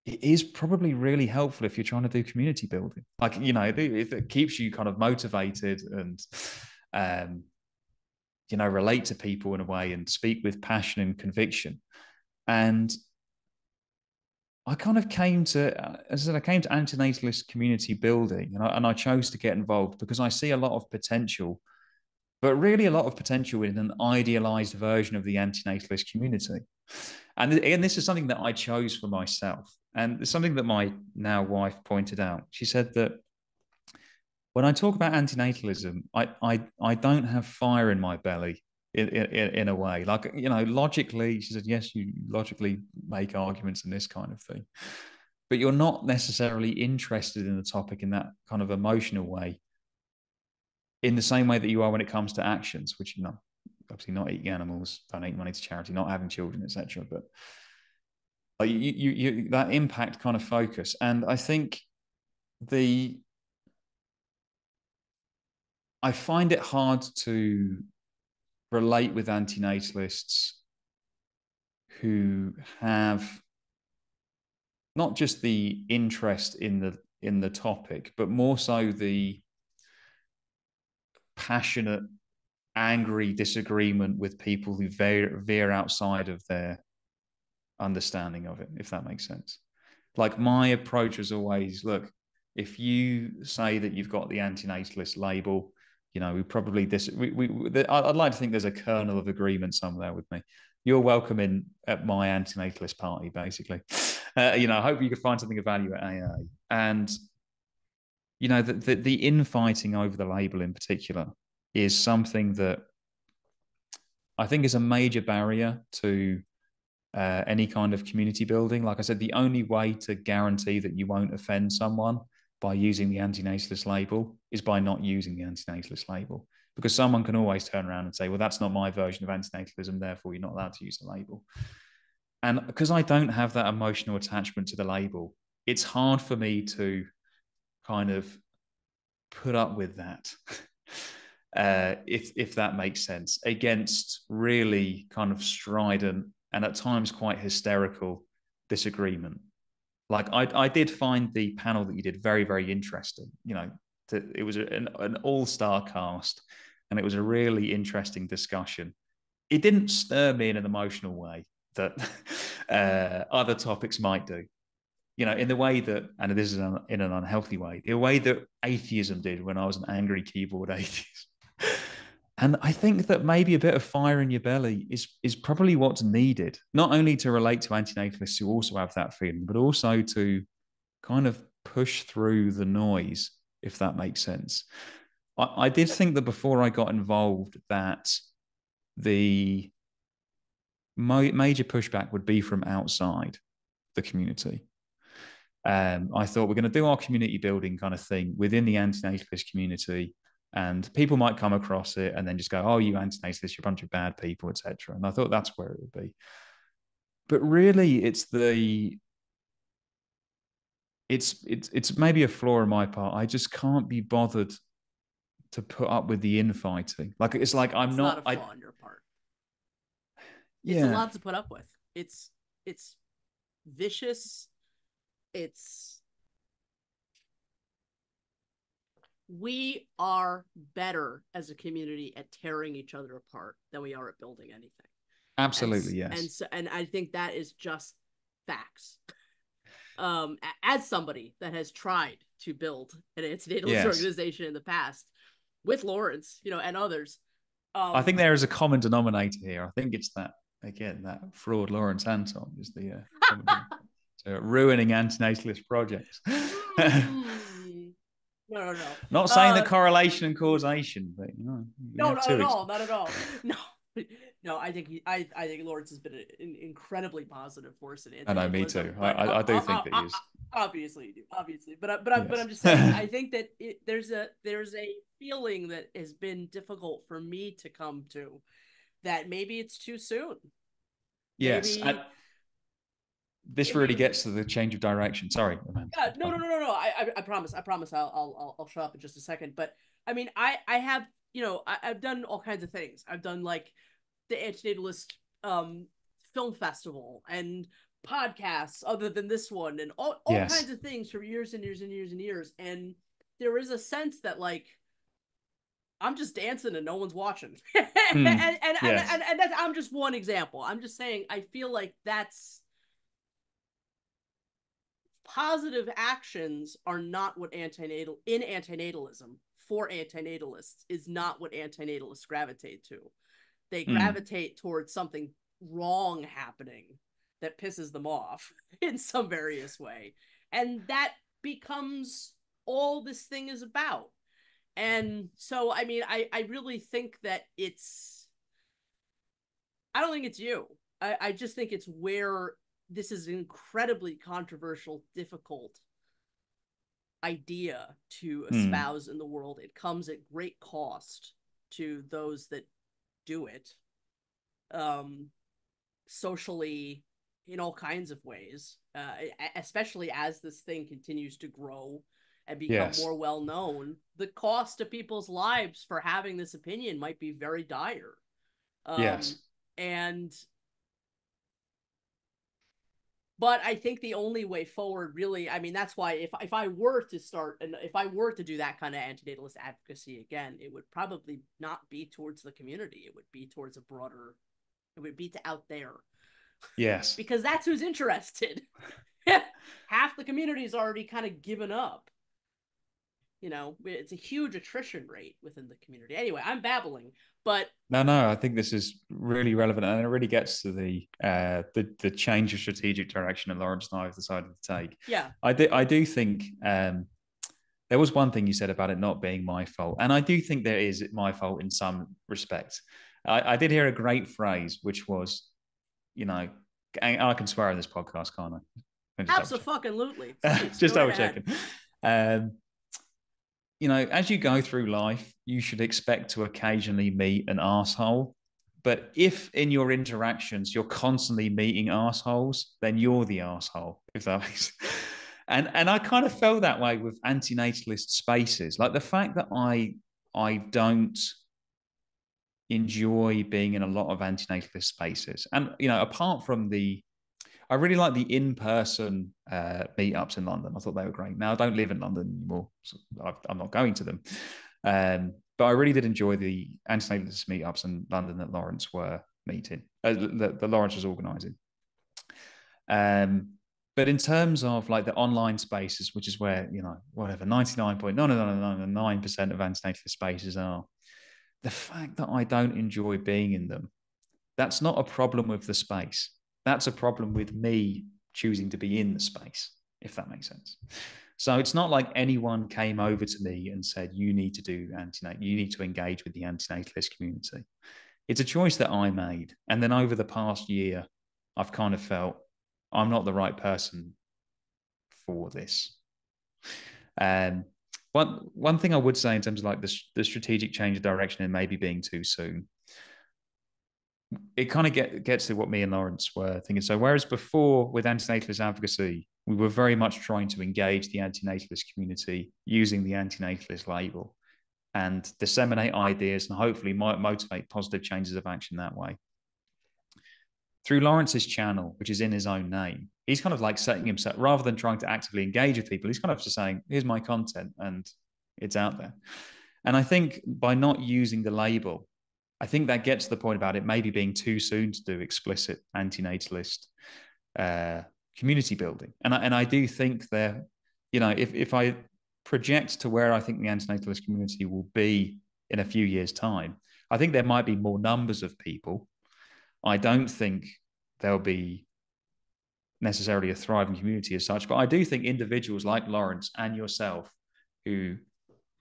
it is probably really helpful if you're trying to do community building. Like, you know, if it keeps you kind of motivated and, you know, relate to people in a way and speak with passion and conviction. And I kind of came to, as I said, I came to antinatalist community building, and I chose to get involved because I see a lot of potential, but really a lot of potential in an idealized version of the antinatalist community. And again, this is something that I chose for myself. And it's something that my now wife pointed out. She said that when I talk about antinatalism, I don't have fire in my belly in a way. Like, you know, logically, she said, yes, you logically make arguments and this kind of thing. But you're not necessarily interested in the topic in that kind of emotional way, in the same way that you are when it comes to actions, which, you know, obviously not eating animals, donate money to charity, not having children, etc. But you that impact kind of focus. And I think I find it hard to relate with antinatalists who have not just the interest in the topic, but more so the passionate, angry disagreement with people who veer outside of their understanding of it, if that makes sense. Like, my approach was always, look, if you say that you've got the antinatalist label, you know, we probably I'd like to think there's a kernel of agreement somewhere with me. You're welcome in at my antinatalist party, basically. You know, I hope you can find something of value at AA. And, you know, the infighting over the label in particular is something that I think is a major barrier to any kind of community building. Like I said, the only way to guarantee that you won't offend someone by using the antinatalist label is by not using the antinatalist label, because someone can always turn around and say, well, that's not my version of antinatalism, therefore you're not allowed to use the label. And because I don't have that emotional attachment to the label, it's hard for me to kind of put up with that, if that makes sense, against really kind of strident and at times quite hysterical disagreement. Like, I did find the panel that you did very, very interesting. You know, it was an all-star cast, and it was a really interesting discussion. It didn't stir me in an emotional way that other topics might do. You know, in the way that, and this is in an unhealthy way, the way that atheism did when I was an angry keyboard atheist. And I think that maybe a bit of fire in your belly is probably what's needed, not only to relate to antinatalists who also have that feeling, but also to kind of push through the noise, if that makes sense. I did think that before I got involved that the major pushback would be from outside the community. I thought, we're going to do our community building kind of thing within the antinatalist community, and people might come across it and then just go, oh, you antinatalists, you're a bunch of bad people, etc. And I thought that's where it would be. But really, it's maybe a flaw on my part. I just can't be bothered to put up with the infighting. Like, it's like I'm not a flaw on your part. Yeah. It's a lot to put up with. It's vicious. We are better as a community at tearing each other apart than we are at building anything. Absolutely, yes. And I think that is just facts. As somebody that has tried to build an antinatalist organization in the past with Lawrence, you know, and others. I think there is a common denominator here. I think it's that fraud Lawrence Anton is the so ruining antinatalist projects. No. Not saying that correlation and causation, but you know. No, not at all. No. No, I think Lawrence has been an incredibly positive force in I know, me antinatalism. too. But I do think that he is. obviously, you do, obviously. But Yes. I'm just saying. I think that there's a feeling that has been difficult for me to come to, that maybe it's too soon. Yes. Maybe This really gets to the change of direction. Sorry, Amanda. Yeah, no. I promise. I'll shut up in just a second. But I mean, I have, I've done all kinds of things. I've done like the Antinatalist film festival and podcasts other than this one, and all Yes. kinds of things for years and years and years and years. And there is a sense that like I'm just dancing and no one's watching. and Yes. that's, I'm just one example. I'm just saying I feel like that's positive actions are not what antinatalism for antinatalists is not what antinatalists gravitate to. They gravitate towards something wrong happening that pisses them off in some various way. And that becomes all this thing is about. And so, I mean, I really think that I don't think it's you. I just think it's where this is an incredibly controversial, difficult idea to espouse in the world. It comes at great cost to those that do it, socially, in all kinds of ways, especially as this thing continues to grow and become more well known. The cost to people's lives for having this opinion might be very dire. But I think the only way forward, really, I mean, that's why if I were to start, and if I were to do that kind of antinatalist advocacy again, it would probably not be towards the community. It would be towards it would be to out there. Yes. Because that's who's interested. Half the community's already kind of given up. It's a huge attrition rate within the community. Anyway, I'm babbling, but no, I think this is really relevant, and it really gets to the change of strategic direction that Lawrence and I have decided to take. Yeah, I do think there was one thing you said about it not being my fault, and I do think there is my fault in some respects. I did hear a great phrase, which was, I can swear on this podcast, can't I? Absolutely. Just double checking. As you go through life, you should expect to occasionally meet an arsehole. But if in your interactions you're constantly meeting arseholes, then you're the arsehole, if that makes sense. And I kind of felt that way with antinatalist spaces. Like the fact that I don't enjoy being in a lot of antinatalist spaces. And, apart from I really like the in-person meetups in London. I thought they were great. Now, I don't live in London anymore, so I'm not going to them. But I really did enjoy the antinatalist meetups in London that Lawrence were meeting, that Lawrence was organising. But in terms of like the online spaces, which is where, 99.999% of antinatalist spaces are, the fact that I don't enjoy being in them, that's not a problem with the space. That's a problem with me choosing to be in the space, if that makes sense. So it's not like anyone came over to me and said, you need to do you need to engage with the antinatalist community. It's a choice that I made. And then over the past year, I've kind of felt I'm not the right person for this. One thing I would say in terms of like the strategic change of direction and maybe being too soon, it kind of gets to what me and Lawrence were thinking. So whereas before with Antinatalist Advocacy, we were very much trying to engage the antinatalist community using the antinatalist label and disseminate ideas and hopefully might motivate positive changes of action that way. Through Lawrence's channel, which is in his own name, he's kind of like setting himself, rather than trying to actively engage with people, he's kind of just saying, here's my content and it's out there. And I think by not using the label, I think that gets to the point about it maybe being too soon to do explicit antinatalist community building. And I do think that, if I project to where I think the antinatalist community will be in a few years' time, I think there might be more numbers of people. I don't think there'll be necessarily a thriving community as such, but I do think individuals like Lawrence and yourself who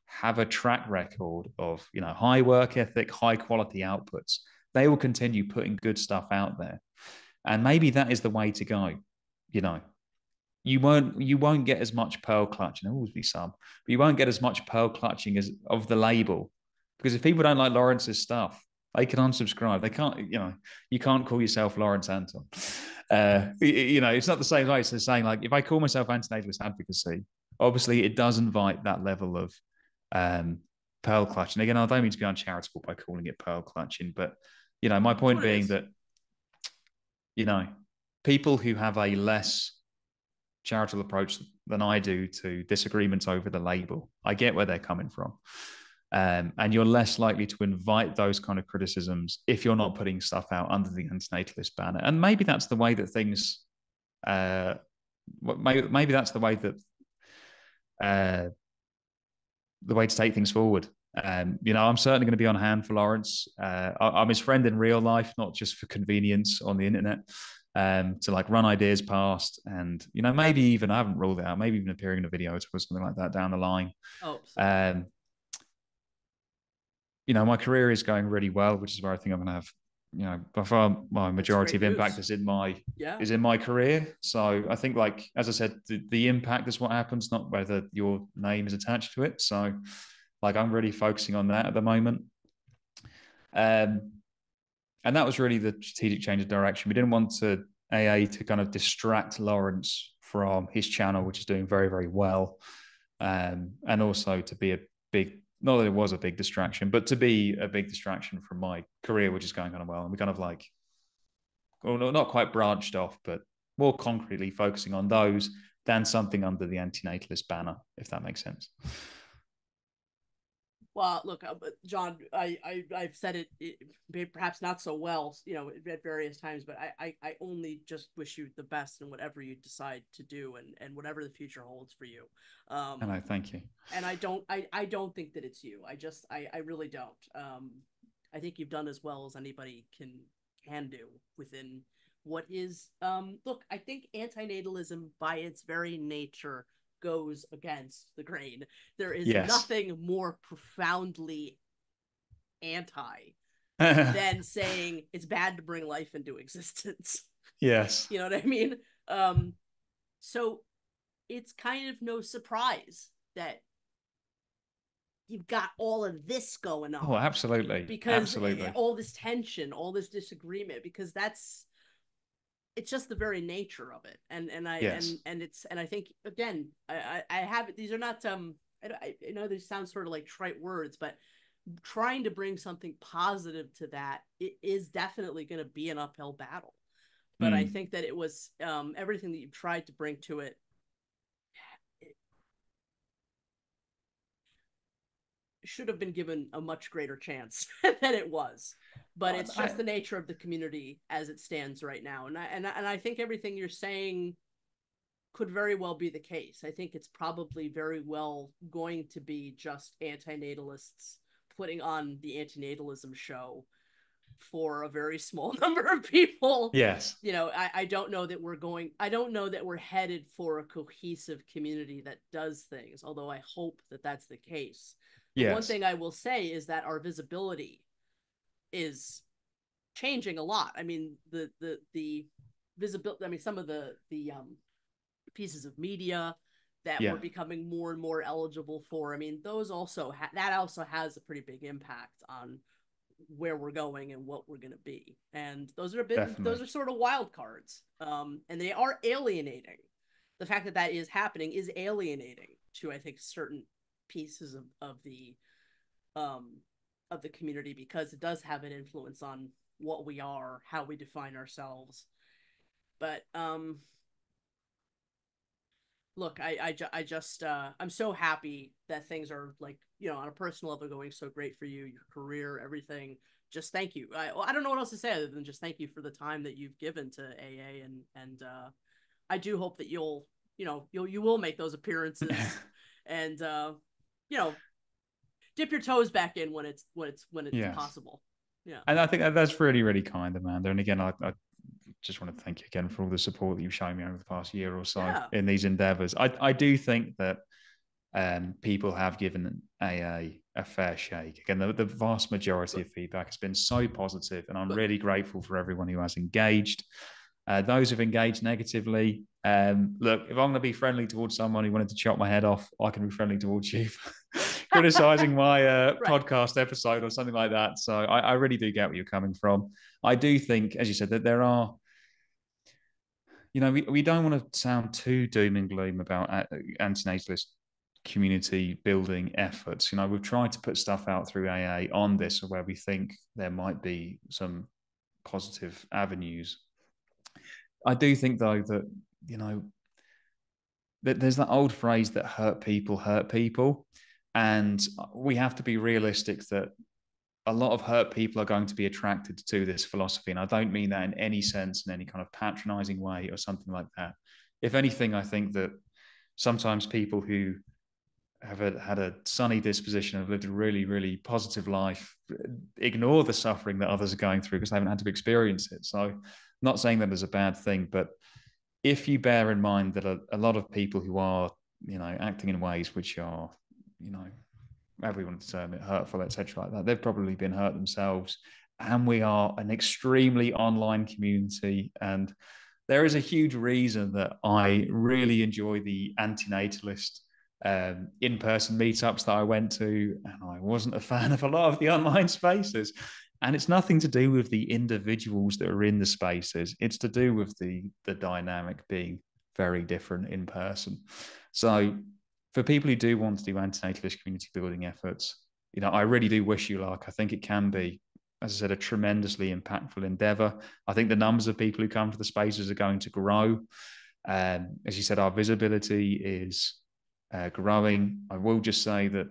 have a track record of, high work ethic, high quality outputs, they will continue putting good stuff out there. And maybe that is the way to go. You know, you won't get as much pearl clutching. There will always be some, but you won't get as much pearl clutching as of the label, because if people don't like Lawrence's stuff, they can unsubscribe. They can't, you know, you can't call yourself Lawrence Anton. You know, it's not the same way. It's the same. Like if I call myself Antinatalist Advocacy, obviously it does invite that level of pearl clutching. Again, I don't mean to be uncharitable by calling it pearl clutching, but you know, my point being that, you know, people who have a less charitable approach than I do to disagreements over the label, I get where they're coming from. And you're less likely to invite those kind of criticisms if you're not putting stuff out under the antinatalist banner. And maybe that's the way that things, maybe that's the way that, the way to take things forward. You know, I'm certainly going to be on hand for Lawrence. I'm his friend in real life, not just for convenience on the internet, to like run ideas past. And, you know, maybe even, I haven't ruled it out, maybe even appearing in a video or something like that down the line. Oh, you know, my career is going really well, which is where I think I'm going to have, you know, by far my majority of impact is in my career. So I think, like, as I said, the impact is what happens, not whether your name is attached to it. So like, I'm really focusing on that at the moment. And that was really the strategic change of direction. We didn't want AA to kind of distract Lawrence from his channel, which is doing very, very well. And also to be a big, not that it was a big distraction, but to be a big distraction from my career, which is going kind of well. And we kind of like, well, not quite branched off, but more concretely focusing on those than something under the antinatalist banner, if that makes sense. Well, look, John, I've said it perhaps not so well, you know, at various times, but I only just wish you the best in whatever you decide to do and whatever the future holds for you. And I thank you. And I don't think that it's you. I really don't. I think you've done as well as anybody can do within what is, look, I think antinatalism by its very nature goes against the grain. There is nothing more profoundly anti than saying it's bad to bring life into existence. Yes. You know what I mean? So it's kind of no surprise that you've got all of this going on. Oh, absolutely. Because all this tension, all this disagreement, because it's just the very nature of it. And I think, again, I have, these are not, I know these sound sort of like trite words, but trying to bring something positive to that, it is definitely going to be an uphill battle. But I think that it was, everything that you've tried to bring to it, should have been given a much greater chance than it was. But it's just the nature of the community as it stands right now. And I think everything you're saying could very well be the case. I think it's probably very well going to be just antinatalists putting on the antinatalism show for a very small number of people. Yes. You know, I don't know that we're headed for a cohesive community that does things, although I hope that that's the case. Yes. One thing I will say is that our visibility is changing a lot. I mean, the visibility, I mean, some of the pieces of media that we're becoming more and more eligible for, I mean, those also that also has a pretty big impact on where we're going and what we're going to be. And those are sort of wild cards. And they are alienating. The fact that is happening is alienating to, I think, certain pieces of the community, because it does have an influence on what we are, how we define ourselves. But look, I'm so happy that things are, like, you know, on a personal level going so great for you, your career, everything. Just thank you. I don't know what else to say other than just thank you for the time that you've given to AA, and I do hope that you will make those appearances and you know, dip your toes back in when it's possible. Yeah. And I think that's really, really kind, Amanda. And again, I just want to thank you again for all the support that you've shown me over the past year or so in these endeavors. I do think that people have given AA a fair shake. Again, the vast majority of feedback has been so positive, and I'm really grateful for everyone who has engaged. Those who've engaged negatively, look, if I'm going to be friendly towards someone who wanted to chop my head off, I can be friendly towards you for criticizing my podcast episode or something like that. So I really do get where you're coming from. I do think, as you said, that there are, we don't want to sound too doom and gloom about antinatalist community building efforts. We've tried to put stuff out through AA on this where we think there might be some positive avenues. I do think, though, that, that there's that old phrase that hurt people. And we have to be realistic that a lot of hurt people are going to be attracted to this philosophy. And I don't mean that in any sense, in any kind of patronizing way or something like that. If anything, I think that sometimes people who have had a sunny disposition, have lived a really, really positive life, ignore the suffering that others are going through because they haven't had to experience it. So I'm not saying that is a bad thing, but if you bear in mind that a lot of people who are, acting in ways which are, everyone would term it hurtful, etc., like that, they've probably been hurt themselves. And we are an extremely online community. And there is a huge reason that I really enjoy the Anti-natalist in-person meetups that I went to, and I wasn't a fan of a lot of the online spaces. And it's nothing to do with the individuals that are in the spaces. It's to do with the dynamic being very different in person. So for people who do want to do antinatalist community building efforts, I really do wish you luck. I think it can be, as I said, a tremendously impactful endeavor. I think the numbers of people who come to the spaces are going to grow. As you said, our visibility is growing. I will just say that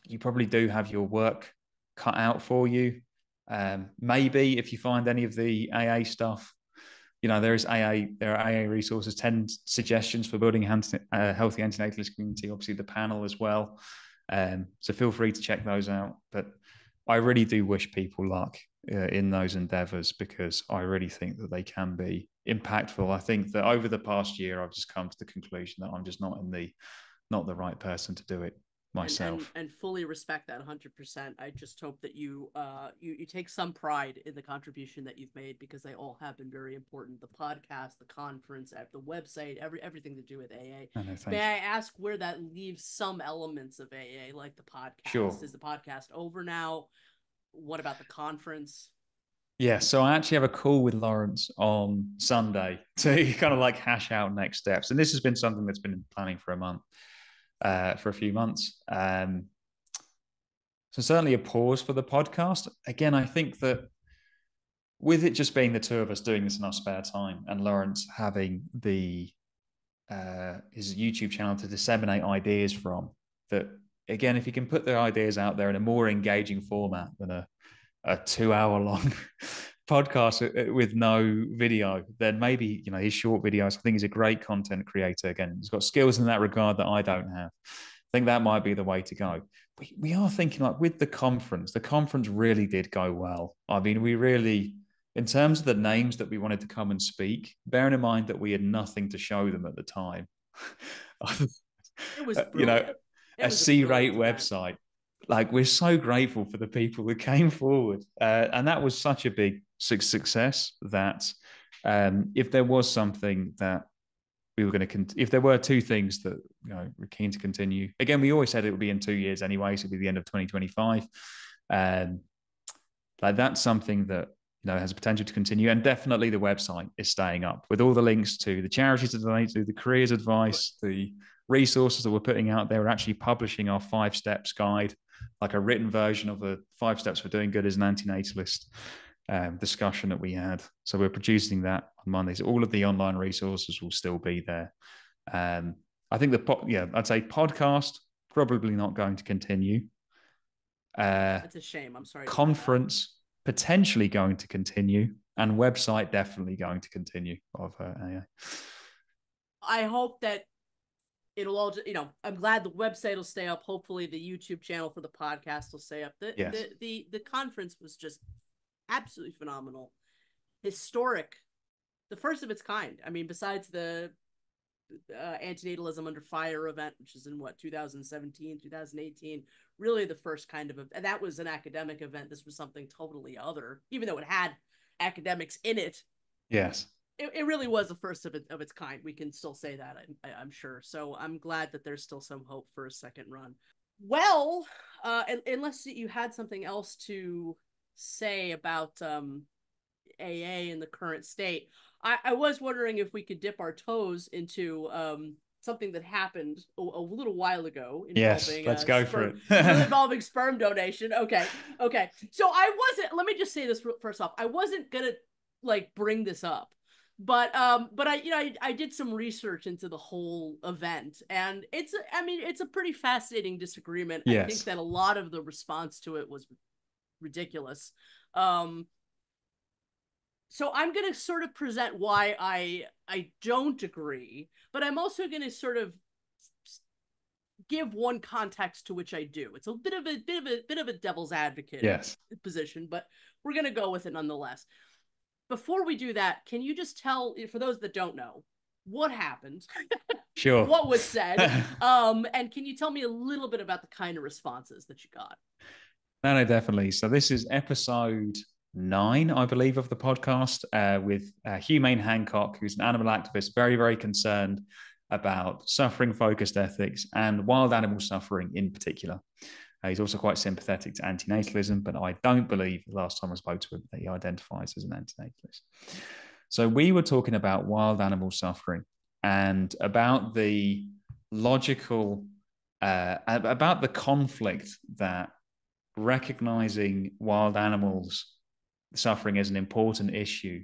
you probably do have your work cut out for you. Maybe if you find any of the AA stuff, there are AA resources, 10 suggestions for building a healthy antinatalist community, obviously the panel as well. So feel free to check those out. But I really do wish people luck in those endeavors, because I really think that they can be impactful. I think that over the past year, I've just come to the conclusion that I'm just not the right person to do it myself. And fully respect that 100%. I just hope that you take some pride in the contribution that you've made, because they all have been very important. The podcast, the conference, the website, everything to do with AA. May I ask where that leaves some elements of AA, like the podcast? Sure. Is the podcast over now? What about the conference? Yeah, so I actually have a call with Lawrence on Sunday to kind of like hash out next steps. And this has been something that's been in planning for a few months. So certainly a pause for the podcast. Again, I think that with it just being the two of us doing this in our spare time, and Lawrence having his YouTube channel to disseminate ideas from, that again, if you can put the ideas out there in a more engaging format than a 2-hour long podcast with no video, then maybe his short videos. I think he's a great content creator. Again, he's got skills in that regard that I don't have. I think that might be the way to go. We are thinking, like, with the conference really did go well. I mean, we really, in terms of the names that we wanted to come and speak, bearing in mind that we had nothing to show them at the time. It was brilliant. A C-rate website. Like, we're so grateful for the people that came forward. And that was such a big success that if there was something that we were going to, if there were two things that we're keen to continue, again, we always said it would be in 2 years anyway, so it'd be the end of 2025. Like, that's something that has potential to continue, and definitely the website is staying up with all the links to the charities to donate to, the careers advice, the resources that we're putting out there. We're actually publishing our 5 steps guide, like a written version of the 5 steps for doing good as an antinatalist discussion that we had. So we're producing that on Mondays. All of the online resources will still be there. I think I'd say podcast probably not going to continue. It's a shame. I'm sorry. Conference potentially going to continue, and website definitely going to continue of AA. I hope that it'll all, I'm glad the website will stay up. Hopefully the YouTube channel for the podcast will stay up. The conference was just absolutely phenomenal. Historic. The first of its kind. I mean, besides the Antinatalism Under Fire event, which is in 2017, 2018, really the first kind of, and that was an academic event. This was something totally other, even though it had academics in it. Yes. It really was the first of its kind. We can still say that, I'm sure. So I'm glad that there's still some hope for a second run. Well, unless you had something else to say about AA in the current state, I was wondering if we could dip our toes into something that happened a little while ago involving, yes, let's go for it. involving sperm donation. Okay. So let me just say this first off. I wasn't gonna like bring this up, but I did some research into the whole event, and it's a pretty fascinating disagreement. Yes. I think that a lot of the response to it was ridiculous. So I'm going to sort of present why I don't agree, but I'm also going to sort of give one context to which I do. It's a bit of a devil's advocate position, but we're going to go with it nonetheless. Before we do that, can you just tell, for those that don't know, what happened? Sure. What was said? And can you tell me a little bit about the kind of responses that you got? No, definitely. So this is episode 9, I believe, of the podcast with Humane Hancock, who's an animal activist, very, very concerned about suffering-focused ethics and wild animal suffering in particular. He's also quite sympathetic to antinatalism, but I don't believe the last time I spoke to him that he identifies as an antinatalist. So we were talking about wild animal suffering and about the logical, about the conflict that recognizing wild animals suffering as an important issue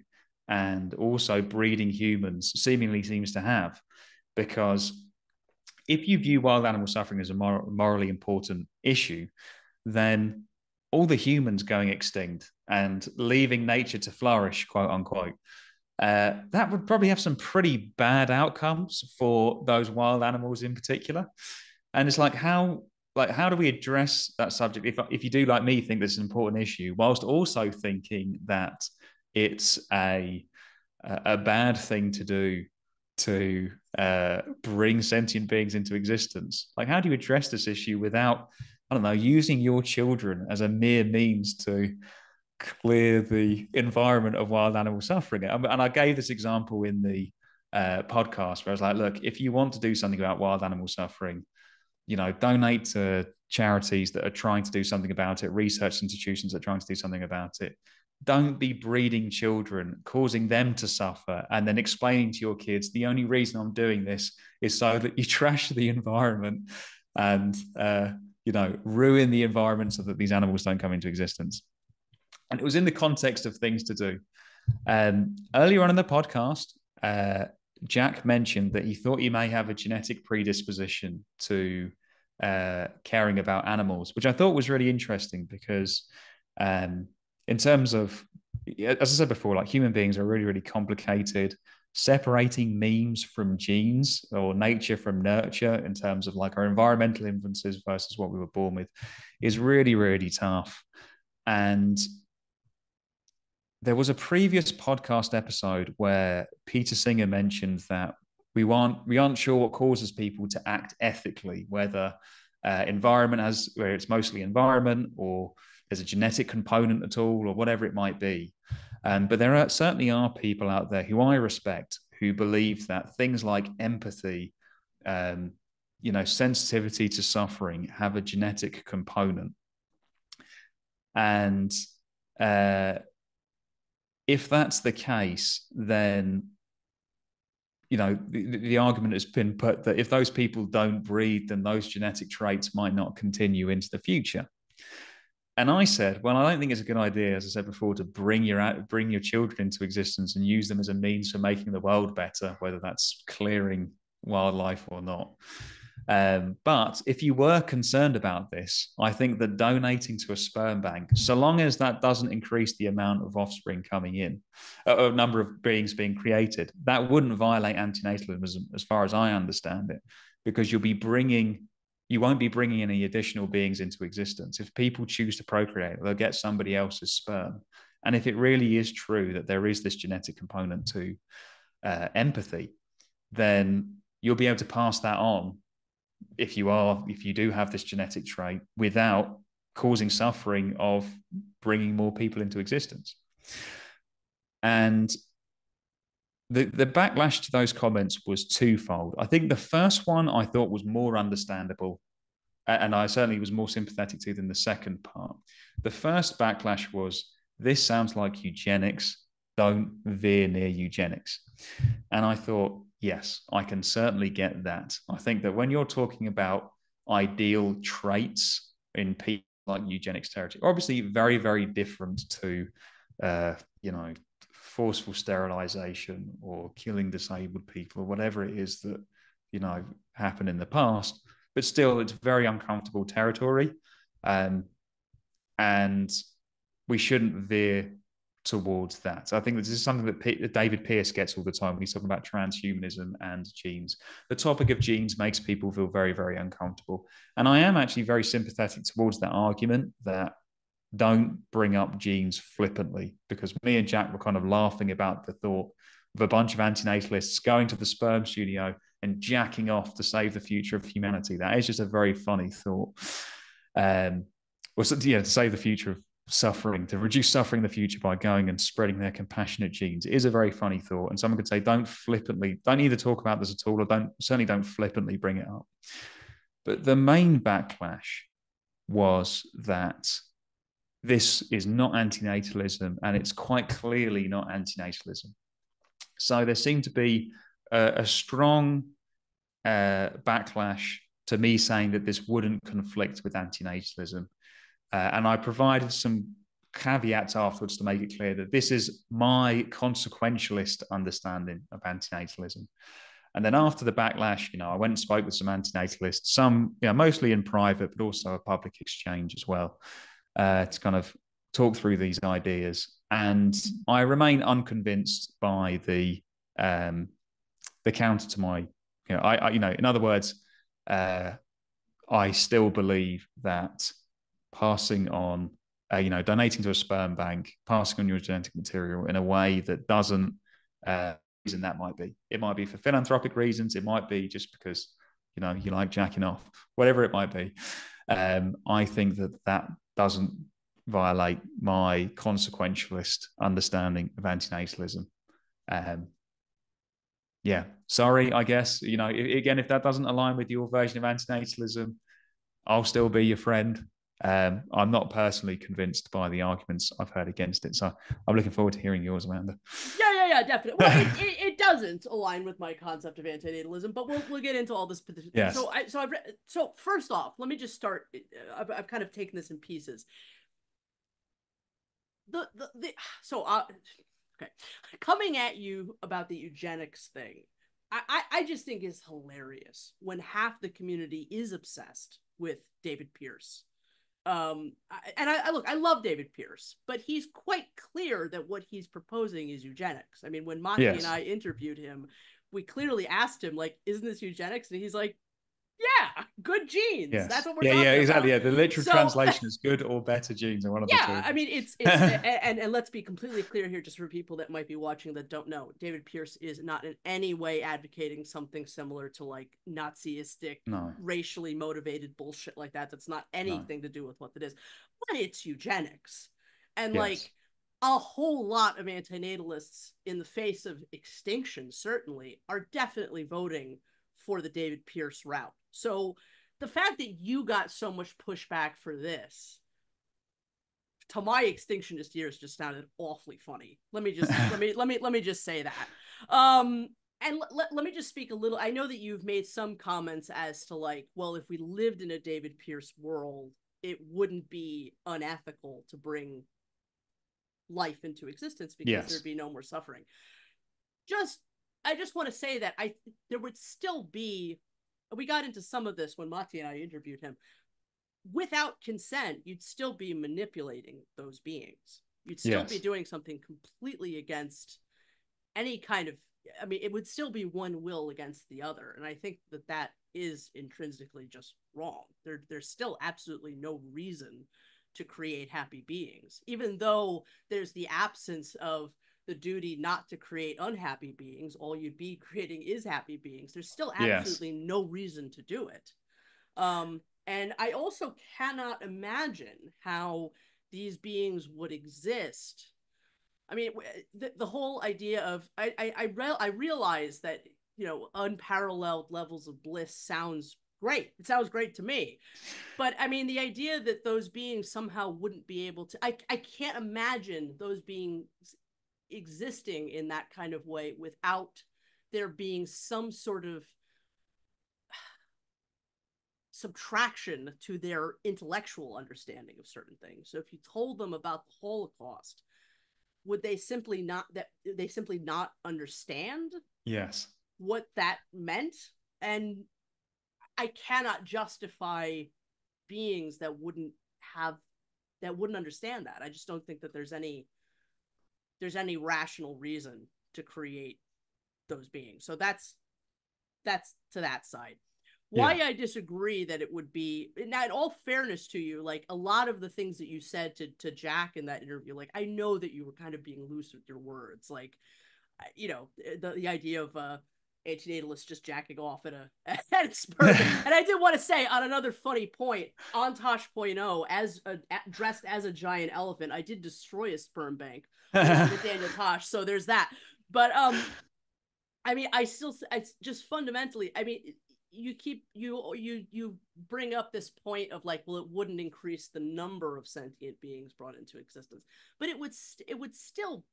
and also breeding humans seemingly seems to have. Because if you view wild animal suffering as a morally important issue, then all the humans going extinct and leaving nature to flourish, quote unquote, that would probably have some pretty bad outcomes for those wild animals in particular. And it's like, how do we address that subject if you do, like me, think this is an important issue, whilst also thinking that it's a bad thing to do to bring sentient beings into existence? Like, how do you address this issue without, I don't know, using your children as a mere means to clear the environment of wild animal suffering? And I gave this example in the podcast where I was like, look, if you want to do something about wild animal suffering, donate to charities that are trying to do something about it, research institutions that are trying to do something about it. Don't be breeding children, causing them to suffer, and then explaining to your kids, the only reason I'm doing this is so that you trash the environment and, ruin the environment so that these animals don't come into existence. And it was in the context of things to do. Earlier on in the podcast, Jack mentioned that he thought he may have a genetic predisposition to caring about animals, which I thought was really interesting because in terms of, as I said before, like, human beings are really, really complicated. Separating memes from genes or nature from nurture in terms of like our environmental influences versus what we were born with is really, really tough. And there was a previous podcast episode where Peter Singer mentioned that we aren't sure what causes people to act ethically, whether where it's mostly environment, or there's a genetic component at all, or whatever it might be. But there certainly are people out there who I respect who believe that things like empathy, sensitivity to suffering have a genetic component. And if that's the case, then, the argument has been put that if those people don't breed, then those genetic traits might not continue into the future. And I said, well, I don't think it's a good idea, as I said before, to bring your children into existence and use them as a means for making the world better, whether that's clearing wildlife or not. But if you were concerned about this, I think that donating to a sperm bank, so long as that doesn't increase the amount of offspring coming in, a number of beings being created, that wouldn't violate antinatalism as far as I understand it, because you won't be bringing any additional beings into existence. If people choose to procreate, they'll get somebody else's sperm. And if it really is true that there is this genetic component to empathy, then you'll be able to pass that on if you do have this genetic trait, without causing suffering of bringing more people into existence. And the backlash to those comments was twofold. I think the first one I thought was more understandable, and I certainly was more sympathetic to than the second part. The first backlash was, this sounds like eugenics, don't veer near eugenics. And I thought, yes, I can certainly get that. I think that when you're talking about ideal traits in people like eugenics territory, obviously very, very different to, forceful sterilization or killing disabled people or whatever it is that, happened in the past. But still, it's very uncomfortable territory. And we shouldn't veer towards that. So I think this is something that David Pearce gets all the time when he's talking about transhumanism and genes. The topic of genes makes people feel very, very uncomfortable. And I am actually very sympathetic towards that argument that don't bring up genes flippantly, because me and Jack were kind of laughing about the thought of a bunch of antinatalists going to the sperm studio and jacking off to save the future of humanity. That is just a very funny thought. To save the future of suffering, to reduce suffering in the future by going and spreading their compassionate genes. It is a very funny thought. And someone could say, don't either talk about this at all, or certainly don't flippantly bring it up. But the main backlash was that this is not antinatalism, and it's quite clearly not antinatalism. So there seemed to be a strong backlash to me saying that this wouldn't conflict with antinatalism. And I provided some caveats afterwards to make it clear that this is my consequentialist understanding of antinatalism. And then after the backlash, I went and spoke with some antinatalists, some, mostly in private, but also a public exchange as well, to kind of talk through these ideas. And I remain unconvinced by the counter to my, in other words, I still believe that passing on, donating to a sperm bank, passing on your genetic material in a way that doesn't, reason that might be. It might be for philanthropic reasons. It might be just because, you like jacking off, whatever it might be. I think that doesn't violate my consequentialist understanding of antinatalism. Sorry, I guess, again, if that doesn't align with your version of antinatalism, I'll still be your friend. I'm not personally convinced by the arguments I've heard against it, so I'm looking forward to hearing yours, Amanda. Yeah, definitely. Well, it doesn't align with my concept of antinatalism, but we'll get into all this. Yes. So first off, let me just start. I've kind of taken this in pieces. Okay, coming at you about the eugenics thing, I just think is hilarious when half the community is obsessed with David Pearce. I love David Pearce, but he's quite clear that what he's proposing is eugenics. I mean, when Mati and I interviewed him, we clearly asked him, like, isn't this eugenics? And he's like, yeah, good genes. Yes. That's what we're talking exactly. about. Yeah, the literal translation is good or better genes, or one of the two. I mean, it's and let's be completely clear here, just for people that might be watching that don't know, David Pearce is not in any way advocating something similar to like Nazistic, racially motivated bullshit like that. That's not anything to do with what it is, but it's eugenics, and like a whole lot of antinatalists in the face of extinction certainly are definitely voting for the David Pearce route. So the fact that you got so much pushback for this, to my extinctionist ears, just sounded awfully funny. Let me just let me just say that. And let me just speak a little. I know that you've made some comments as to like, well, if we lived in a David Pearce world, it wouldn't be unethical to bring life into existence because there'd be no more suffering. I just want to say that there would still be, we got into some of this when Mati and I interviewed him, without consent, you'd still be manipulating those beings. You'd still be doing something completely against any kind of, I mean, it would still be one will against the other. And I think that is intrinsically just wrong. There's still absolutely no reason to create happy beings, even though there's the absence of the duty not to create unhappy beings. All you'd be creating is happy beings. There's still absolutely no reason to do it. And I also cannot imagine how these beings would exist. I mean, the whole idea of I realize that, you know, unparalleled levels of bliss sounds great. It sounds great to me. But I mean, the idea that those beings somehow wouldn't be able to, I can't imagine those beings existing in that kind of way without there being some sort of subtraction to their intellectual understanding of certain things. So if you told them about the Holocaust, would they simply not understand Yes. what that meant? And I cannot justify beings that wouldn't understand that. I just don't think that there's any rational reason to create those beings. So that's to that side. Why I disagree that it would be, now in all fairness to you, like a lot of the things that you said to Jack in that interview, like I know that you were kind of being loose with your words, like, you know, the idea of antinatalists just jacking off at a sperm. And I did want to say, on another funny point, on Tosh.0, as dressed as a giant elephant, I did destroy a sperm bank along with Daniel Tosh, so there's that. But I mean, I just fundamentally, I mean, you bring up this point of like, well, it wouldn't increase the number of sentient beings brought into existence, but it would still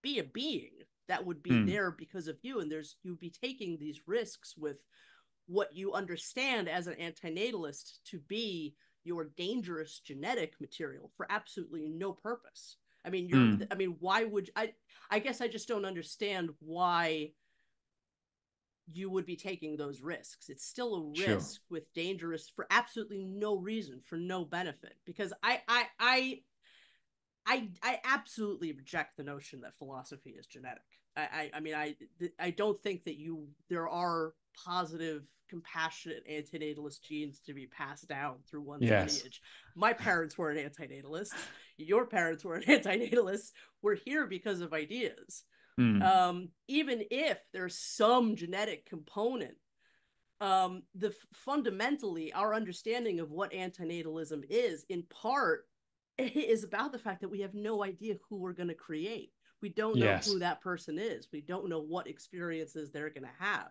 be a being that would be there because of you, and you'd be taking these risks with what you understand as an antinatalist to be your dangerous genetic material for absolutely no purpose. I mean, I mean, why would I guess I just don't understand why you would be taking those risks. It's still a risk with dangerous for absolutely no reason, for no benefit. Because I absolutely reject the notion that philosophy is genetic. I mean, I don't think that there are positive, compassionate antinatalist genes to be passed down through one's lineage. My parents weren't antinatalists. Your parents weren't antinatalists. We're here because of ideas. Even if there's some genetic component, fundamentally our understanding of what antinatalism is, in part, is about the fact that we have no idea who we're going to create. We don't know who that person is. We don't know what experiences they're going to have.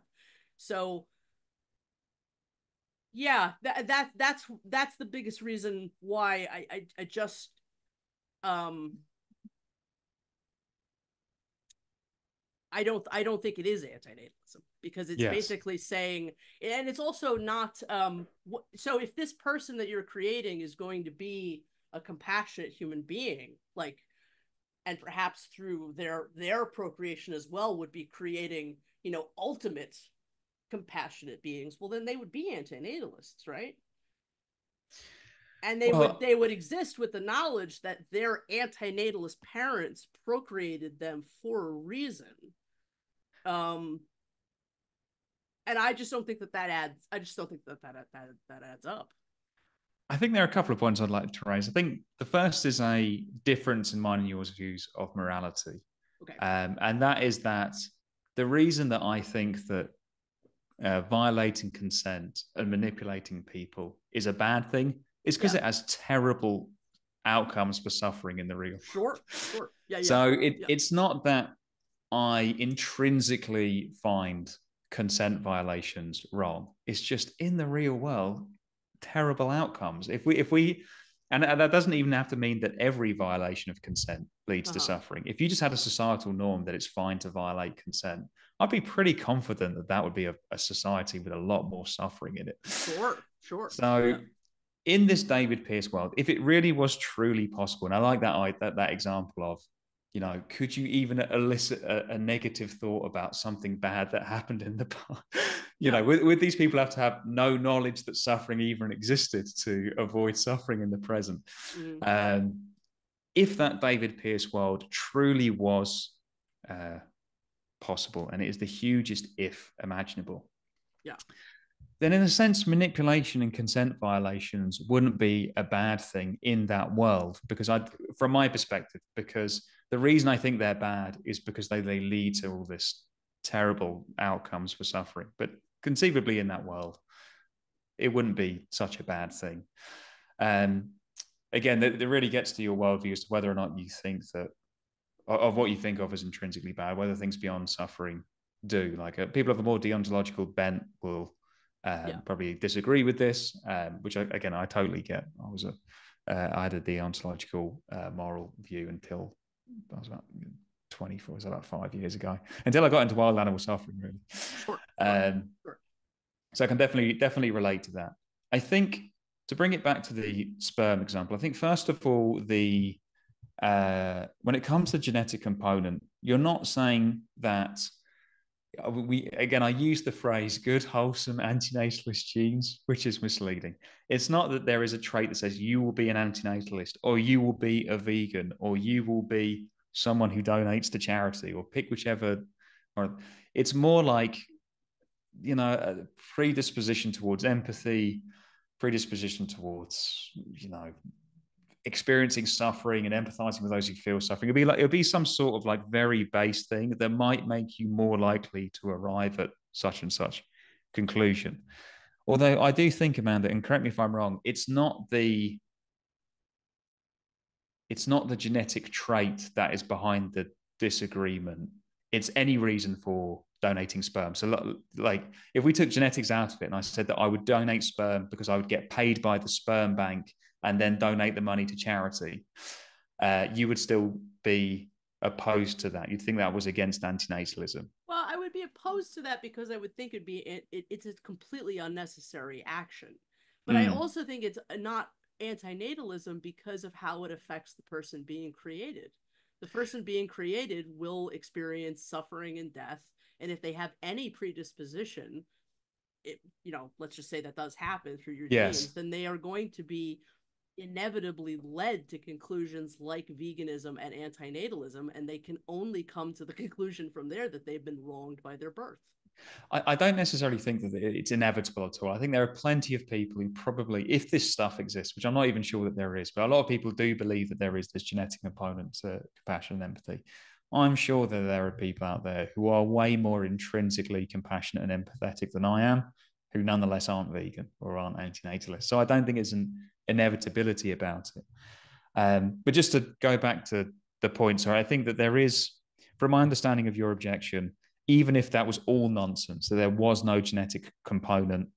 So yeah, that's the biggest reason why I just I don't think it is antinatalism, because it's basically saying, and it's also not so if this person that you're creating is going to be a compassionate human being, like, and perhaps through their procreation as well would be creating, you know, ultimate compassionate beings, well then they would be antinatalists, right? And they would exist with the knowledge that their antinatalist parents procreated them for a reason. And I just don't think that adds. I just don't think that adds up. I think there are a couple of points I'd like to raise. I think the first is a difference in mine and yours views of morality. Okay. And that is that the reason that I think that violating consent and manipulating people is a bad thing is because it has terrible outcomes for suffering in the real world. Sure. Yeah. So it's not that I intrinsically find consent violations wrong. It's just in the real world, terrible outcomes. If we, and that doesn't even have to mean that every violation of consent leads to suffering. If you just had a societal norm that it's fine to violate consent, I'd be pretty confident that that would be a society with a lot more suffering in it. Sure. So in this David Pearce world, if it really was truly possible, and I like that example of, you know, could you even elicit a negative thought about something bad that happened in the past? You know, would these people have to have no knowledge that suffering even existed to avoid suffering in the present? If that David Pearce world truly was possible, and it is the hugest if imaginable, then in a sense, manipulation and consent violations wouldn't be a bad thing in that world, because from my perspective, because the reason I think they're bad is because they lead to all this terrible outcomes for suffering. But conceivably in that world, it wouldn't be such a bad thing. Again, that really gets to your worldview as to whether or not you think that, of what you think of as intrinsically bad, whether things beyond suffering do. Like people of a more deontological bent will probably disagree with this, which I totally get. I had a deontological moral view until I was about 24, so about 5 years ago, until I got into wild animal suffering, really. Sure. So I can definitely relate to that. I think, to bring it back to the sperm example, I think first of all, when it comes to genetic component, you're not saying that I use the phrase good, wholesome antinatalist genes, which is misleading. It's not that there is a trait that says you will be an antinatalist, or you will be a vegan, or you will be someone who donates to charity, or pick whichever. Or it's more like, a predisposition towards empathy, predisposition towards, experiencing suffering and empathizing with those who feel suffering. It'll be some sort of like very base thing that might make you more likely to arrive at such and such conclusion. Although I do think, Amanda, and correct me if I'm wrong, it's not the genetic trait that is behind the disagreement. It's any reason for donating sperm. So like if we took genetics out of it and I said that I would donate sperm because I would get paid by the sperm bank and then donate the money to charity, you would still be opposed to that. You'd think that was against antinatalism. Well, I would be opposed to that because I would think it's a completely unnecessary action. But I also think it's not antinatalism because of how it affects the person being created. The person being created will experience suffering and death. And if they have any predisposition, let's just say that does happen through your genes, then they are going to be inevitably led to conclusions like veganism and antinatalism, and they can only come to the conclusion from there that they've been wronged by their birth. I don't necessarily think that it's inevitable at all. I think there are plenty of people who probably, if this stuff exists, which I'm not even sure that there is, but a lot of people do believe that there is this genetic component to compassion and empathy. I'm sure that there are people out there who are way more intrinsically compassionate and empathetic than I am, who nonetheless aren't vegan or aren't antinatalist. So I don't think it's an inevitability about it. But just to go back to the point, so I think that there is, from my understanding of your objection, even if that was all nonsense, so there was no genetic component,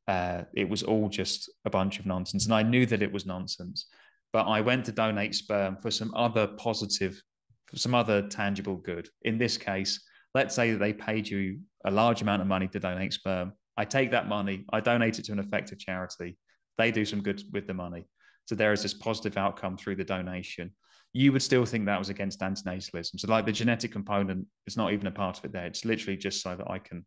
it was all just a bunch of nonsense. And I knew that it was nonsense, but I went to donate sperm for some other positive, for some other tangible good. In this case, let's say that they paid you a large amount of money to donate sperm. I take that money, I donate it to an effective charity. They do some good with the money. So there is this positive outcome through the donation. You would still think that was against antinatalism. So like the genetic component is not even a part of it there. It's literally just so that I can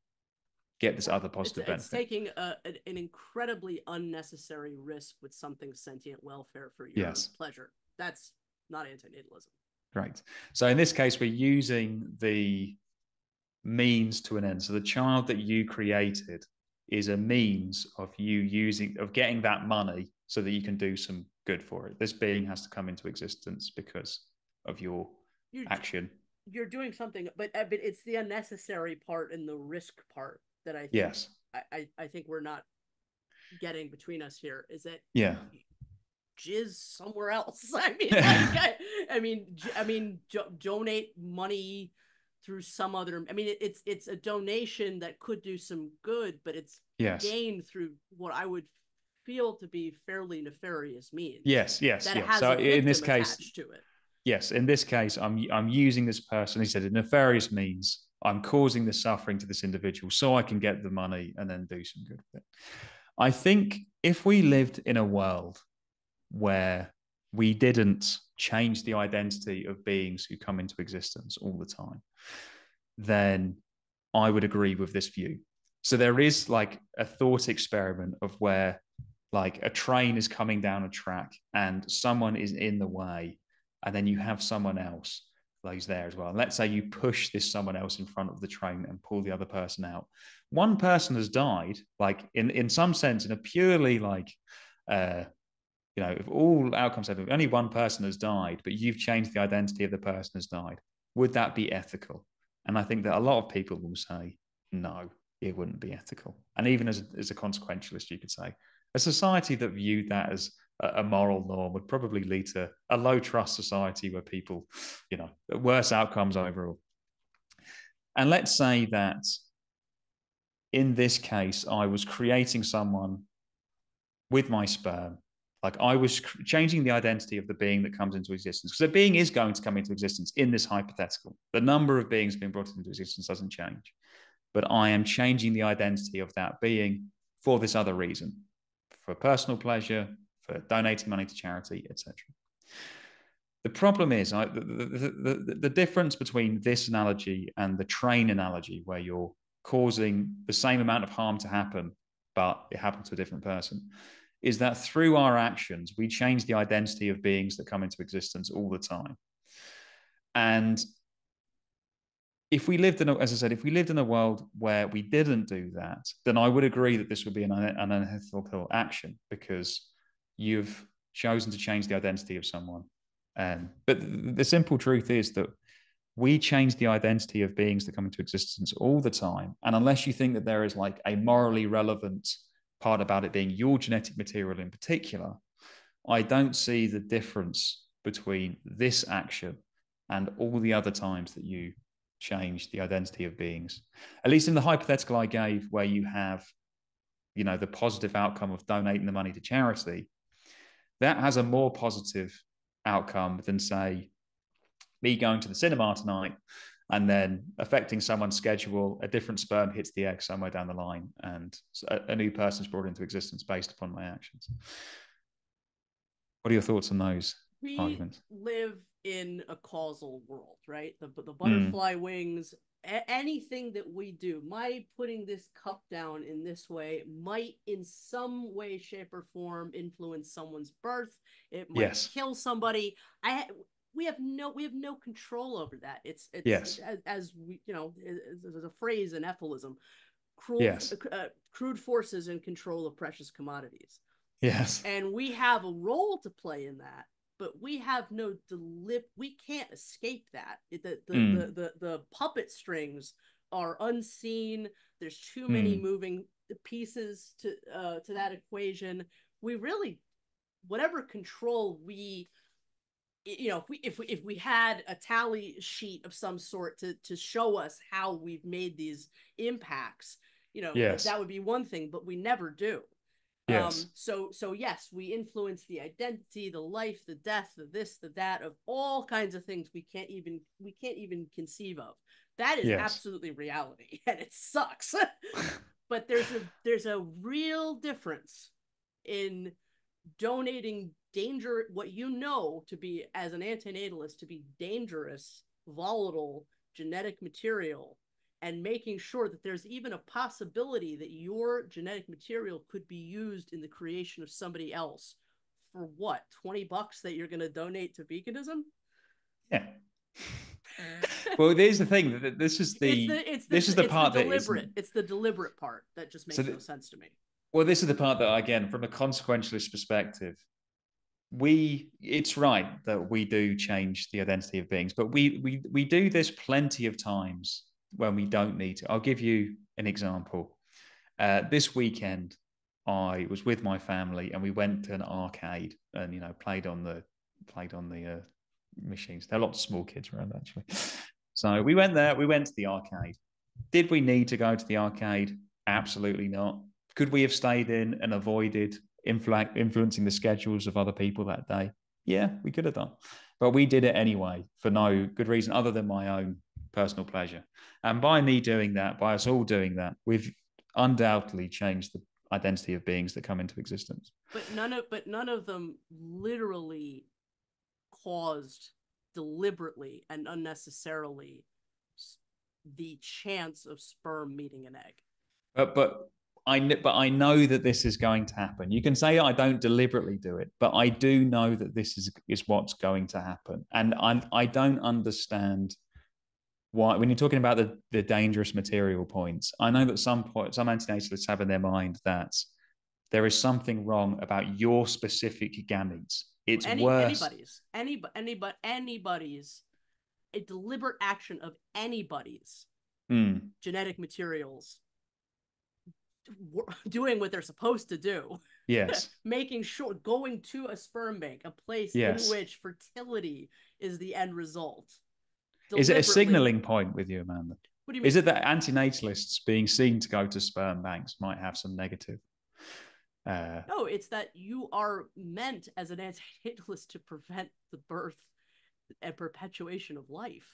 get this other positive benefit. It's taking an incredibly unnecessary risk with something sentient welfare for your pleasure. That's not antinatalism. Right. So in this case, we're using the means to an end. So the child that you created is a means of getting that money so that you can do some good for it. This being has to come into existence because of your action. You're doing something, but it's the unnecessary part and the risk part that I think, I think we're not getting between us here. Is that jizz somewhere else? Donate money through some other. I mean, it's a donation that could do some good, but it's gained through what I would feel to be fairly nefarious means. Yes. So in this case, to it. Yes, in this case, I'm using this person. He said, in nefarious means, I'm causing the suffering to this individual so I can get the money and then do some good with it. I think if we lived in a world where we didn't change the identity of beings who come into existence all the time, then I would agree with this view. So there is like a thought experiment of where like a train is coming down a track and someone is in the way, and then you have someone else who's there as well. And let's say you push this someone else in front of the train and pull the other person out. One person has died, like in some sense, in a purely like, if all outcomes have, only one person has died, but you've changed the identity of the person has died. Would that be ethical? And I think that a lot of people will say no. it wouldn't be ethical. And even as a consequentialist, you could say a society that viewed that as a moral norm would probably lead to a low trust society where people, worse outcomes overall. And let's say that in this case, I was creating someone with my sperm. Like I was changing the identity of the being that comes into existence, because a being is going to come into existence in this hypothetical. The number of beings being brought into existence doesn't change, but I am changing the identity of that being for this other reason, for personal pleasure, for donating money to charity, etc. The problem is the difference between this analogy and the train analogy, where you're causing the same amount of harm to happen, but it happened to a different person, is that through our actions, we change the identity of beings that come into existence all the time. And if we lived in, as I said, if we lived in a world where we didn't do that, then I would agree that this would be an unethical action, because you've chosen to change the identity of someone. But the simple truth is that we change the identity of beings that come into existence all the time. And unless you think that there is like a morally relevant part about it being your genetic material in particular, I don't see the difference between this action and all the other times that you change the identity of beings. At least in the hypothetical I gave, where you have, the positive outcome of donating the money to charity, that has a more positive outcome than, say, me going to the cinema tonight and then affecting someone's schedule, a different sperm hits the egg somewhere down the line, and a new person's brought into existence based upon my actions. What are your thoughts on those arguments? We live in a causal world, right? The butterfly wings, anything that we do, my putting this cup down in this way might in some way, shape, or form influence someone's birth. It might kill somebody. We have no control over that. It's as we, there's a phrase in ethilism, crude forces in control of precious commodities. Yes. And we have a role to play in that, but we have no we can't escape that. The puppet strings are unseen. There's too many moving pieces to that equation. We really, whatever control we, if we had a tally sheet of some sort to show us how we've made these impacts, that would be one thing, but we never do. Yes. So yes, we influence the identity, the life, the death, the this, the that, of all kinds of things we can't even conceive of. That is absolutely reality, and it sucks. But there's a real difference in donating what to be, as an antinatalist, to be dangerous, volatile genetic material, and making sure that there's even a possibility that your genetic material could be used in the creation of somebody else for what, $20 that you're going to donate to veganism? Yeah. Well, there's the thing. This is the part that isn't. It's the deliberate part that just makes no sense to me. Well, this is the part that, again, from a consequentialist perspective, it's right that we do change the identity of beings, but we do this plenty of times when we don't need to. I'll give you an example. This weekend, I was with my family and we went to an arcade and played on the machines. There are lots of small kids around, actually. So we went there. We went to the arcade. Did we need to go to the arcade? Absolutely not. Could we have stayed in and avoided influencing the schedules of other people that day? Yeah, we could have done. But we did it anyway for no good reason other than my own personal pleasure. And by me doing that, by us all doing that, we've undoubtedly changed the identity of beings that come into existence. But none of them literally caused deliberately and unnecessarily the chance of sperm meeting an egg. But I know that this is going to happen. You can say I don't deliberately do it, but I do know that this is what's going to happen. And I don't understand why, when you're talking about the dangerous material points, I know that some antinatalists have in their mind that there is something wrong about your specific gametes. It's worse. Anybody's, a deliberate action of anybody's genetic materials doing what they're supposed to do. Yes. Making sure, going to a sperm bank, a place in which fertility is the end result. Is it a signaling point with you, Amanda? What do you mean? Is it that antinatalists being seen to go to sperm banks might have some negative? No, it's that you are meant as an antinatalist to prevent the birth and perpetuation of life.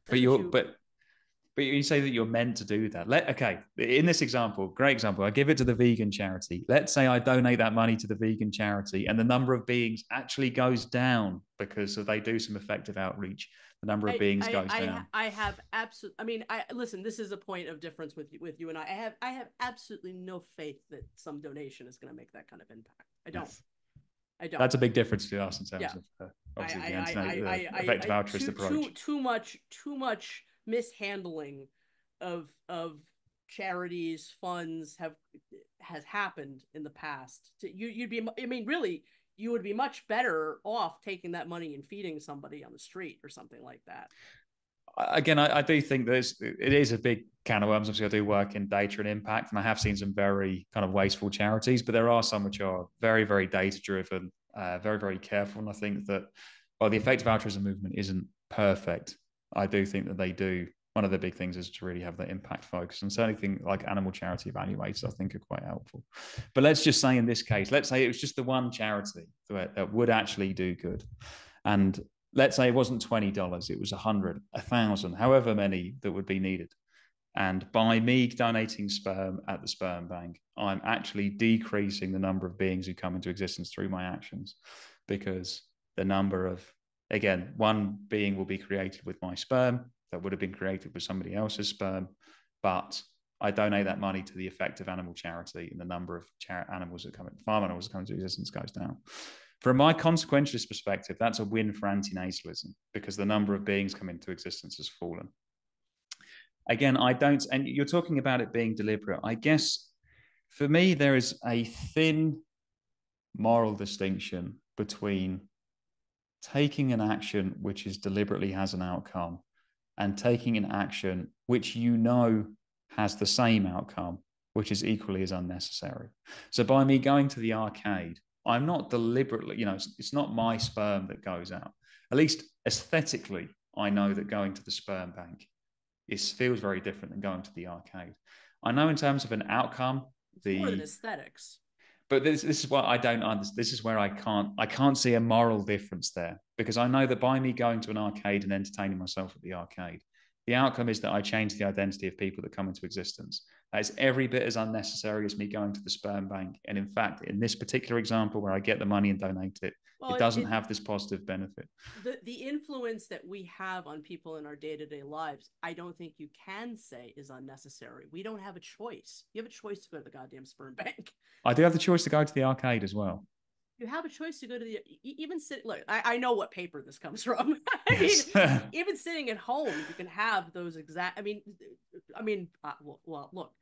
But you say that you're meant to do that. Okay, in this example, great example, I give it to the vegan charity. Let's say I donate that money to the vegan charity and the number of beings actually goes down because they do some effective outreach. The number of beings goes down. I have absolutely, I mean, listen, this is a point of difference with you and I have absolutely no faith that some donation is going to make that kind of impact. I don't. That's a big difference to us in terms of obviously the effective altruist approach. Too much mishandling of charities, funds has happened in the past. You would be much better off taking that money and feeding somebody on the street or something like that. Again, I do think it is a big can of worms. Obviously, I do work in data and impact, and I have seen some very kind of wasteful charities, but there are some which are very, very data driven, very, very careful. And I think that while the effective altruism movement isn't perfect, I do think that they do. One of the big things is to really have that impact focus, and certainly things like animal charity evaluators, I think, are quite helpful. But let's just say in this case, let's say it was just the one charity that would actually do good, and let's say it wasn't $20, it was 100, 1,000, however many that would be needed. And by me donating sperm at the sperm bank, I'm actually decreasing the number of beings who come into existence through my actions, because the number of, again, one being will be created with my sperm that would have been created with somebody else's sperm, but I donate that money to the effective animal charity, and the number of animals that come, farm animals that come into existence goes down. From my consequentialist perspective, that's a win for antinatalism because the number of beings coming into existence has fallen. Again, and you're talking about it being deliberate. I guess for me, there is a thin moral distinction between taking an action which is deliberately has an outcome and taking an action which you know has the same outcome, which is equally as unnecessary. So by me going to the arcade, I'm not deliberately, it's not my sperm that goes out. At least aesthetically, I know that going to the sperm bank feels very different than going to the arcade. I know in terms of an outcome, more than aesthetics. But this is what I don't understand. This is where I can't see a moral difference there, because I know that by me going to an arcade and entertaining myself at the arcade, the outcome is that I change the identity of people that come into existence. That is every bit as unnecessary as me going to the sperm bank. And in fact, in this particular example where I get the money and donate it, it doesn't have this positive benefit. The influence that we have on people in our day-to-day lives, I don't think you can say is unnecessary. We don't have a choice. You have a choice to go to the goddamn sperm bank. I do have the choice to go to the arcade as well. You have a choice to go to the, even sit, look, I know what paper this comes from. Even sitting at home, you can have those exact, well, look,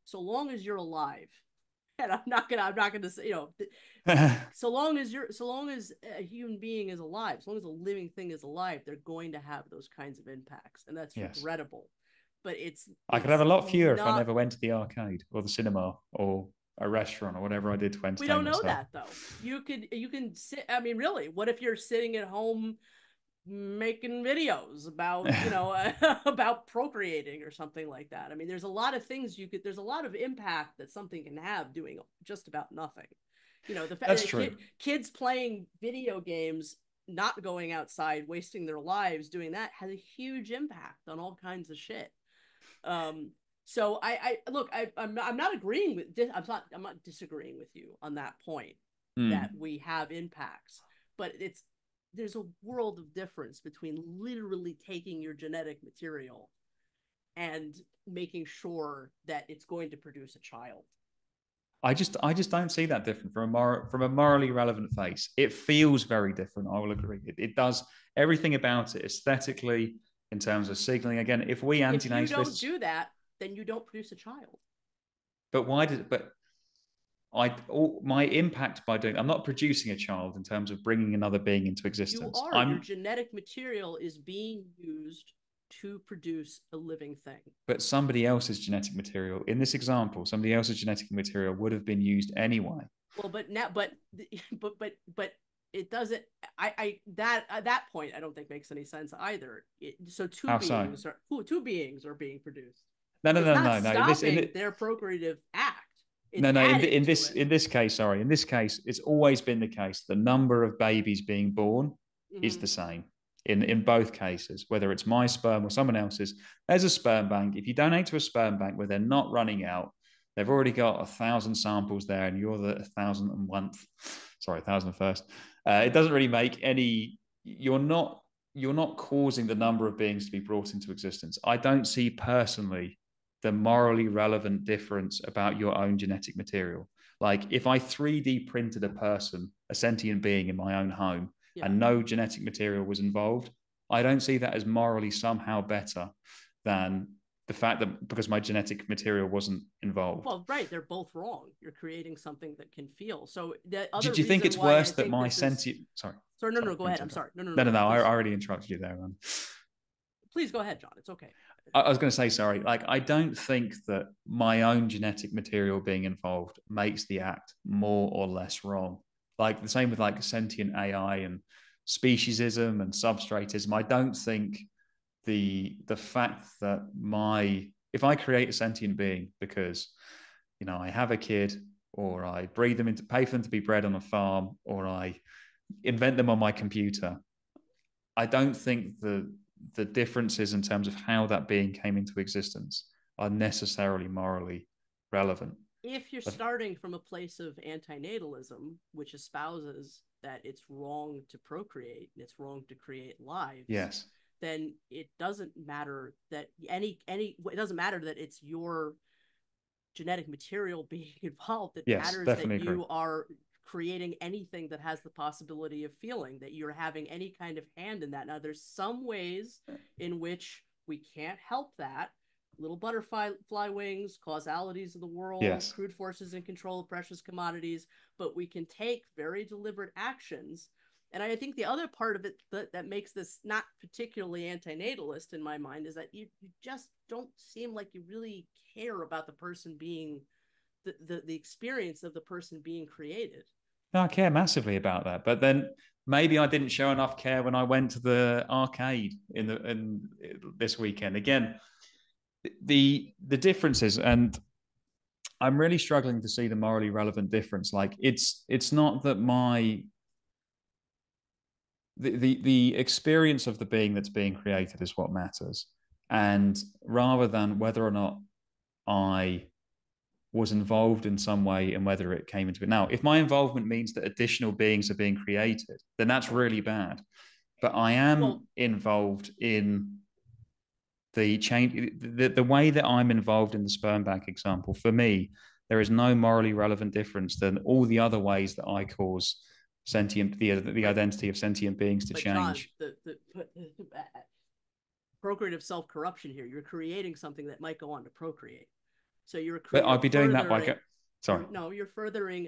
so long as you're alive, and I'm not gonna say, so long as a human being is alive, as long as a living thing is alive, they're going to have those kinds of impacts, and that's regrettable. But I could have a lot fewer if I never went to the arcade or the cinema or a restaurant or whatever I did to entertain myself. We don't know that though. You can sit. I mean, really, what if you're sitting at home making videos about about procreating or something like that? I mean, there's a lot of things there's a lot of impact that something can have doing just about nothing. The fact That's that true. Kids playing video games, not going outside, wasting their lives doing that, has a huge impact on all kinds of shit. So I'm not agreeing with this. I'm not disagreeing with you on that point that we have impacts, but there's a world of difference between literally taking your genetic material and making sure that it's going to produce a child. I just don't see that different from a morally relevant face. It feels very different. I will agree. It does everything about it aesthetically in terms of signaling. Again, if you don't do that, then you don't produce a child. But my impact by doing, I'm not producing a child in terms of bringing another being into existence. Your genetic material is being used to produce a living thing. But somebody else's genetic material, in this example, somebody else's genetic material would have been used anyway. Well, but it doesn't. At that point, I don't think makes any sense either. Two beings are being produced. No. Stopping their procreative act. In this case, it's always been the case. The number of babies being born is the same in both cases, whether it's my sperm or someone else's. There's a sperm bank. If you donate to a sperm bank where they're not running out, they've already got 1,000 samples there, and you're the 1,001st. It doesn't really make any. You're not causing the number of beings to be brought into existence. I don't see personally the morally relevant difference about your own genetic material. Like if I 3D printed a person, a sentient being in my own home, and no genetic material was involved, I don't see that as morally somehow better than the fact that because my genetic material wasn't involved. Well, right, they're both wrong. You're creating something that can feel. So did you think it's worse that my sentient? Sorry, no, go ahead. I'm sorry. No. I already interrupted you there, man. Please go ahead, John. It's okay. I was going to say, sorry. Like, I don't think that my own genetic material being involved makes the act more or less wrong. Like the same with like sentient AI and speciesism and substratism. I don't think the fact that if I create a sentient being because, I have a kid, or I breed them pay for them to be bred on a farm, or I invent them on my computer, I don't think the differences in terms of how that being came into existence are necessarily morally relevant. If you're starting from a place of antinatalism, which espouses that it's wrong to procreate and it's wrong to create lives, yes, then it doesn't matter that it doesn't matter that it's your genetic material being involved. It matters that you are creating anything that has the possibility of feeling, that you're having any kind of hand in that. Now, there's some ways in which we can't help that. Little butterfly wings, causalities of the world, crude forces in control of precious commodities, but we can take very deliberate actions. And I think the other part of it that makes this not particularly antinatalist in my mind is that you just don't seem like you really care about the person being, the experience of the person being created. No, I care massively about that. But then maybe I didn't show enough care when I went to the arcade in this weekend. Again, the differences, and I'm really struggling to see the morally relevant difference. Like it's not that the experience of the being that's being created is what matters, and rather than whether or not I was involved in some way and whether it came into it. Now, if my involvement means that additional beings are being created, then that's really bad. But I am involved in the change, the way that I'm involved in the sperm bank example. For me, there is no morally relevant difference than all the other ways that I cause the identity of sentient beings to change. John, the procreative self-corruption here. You're creating something that might go on to procreate. So but I'd be doing that by you're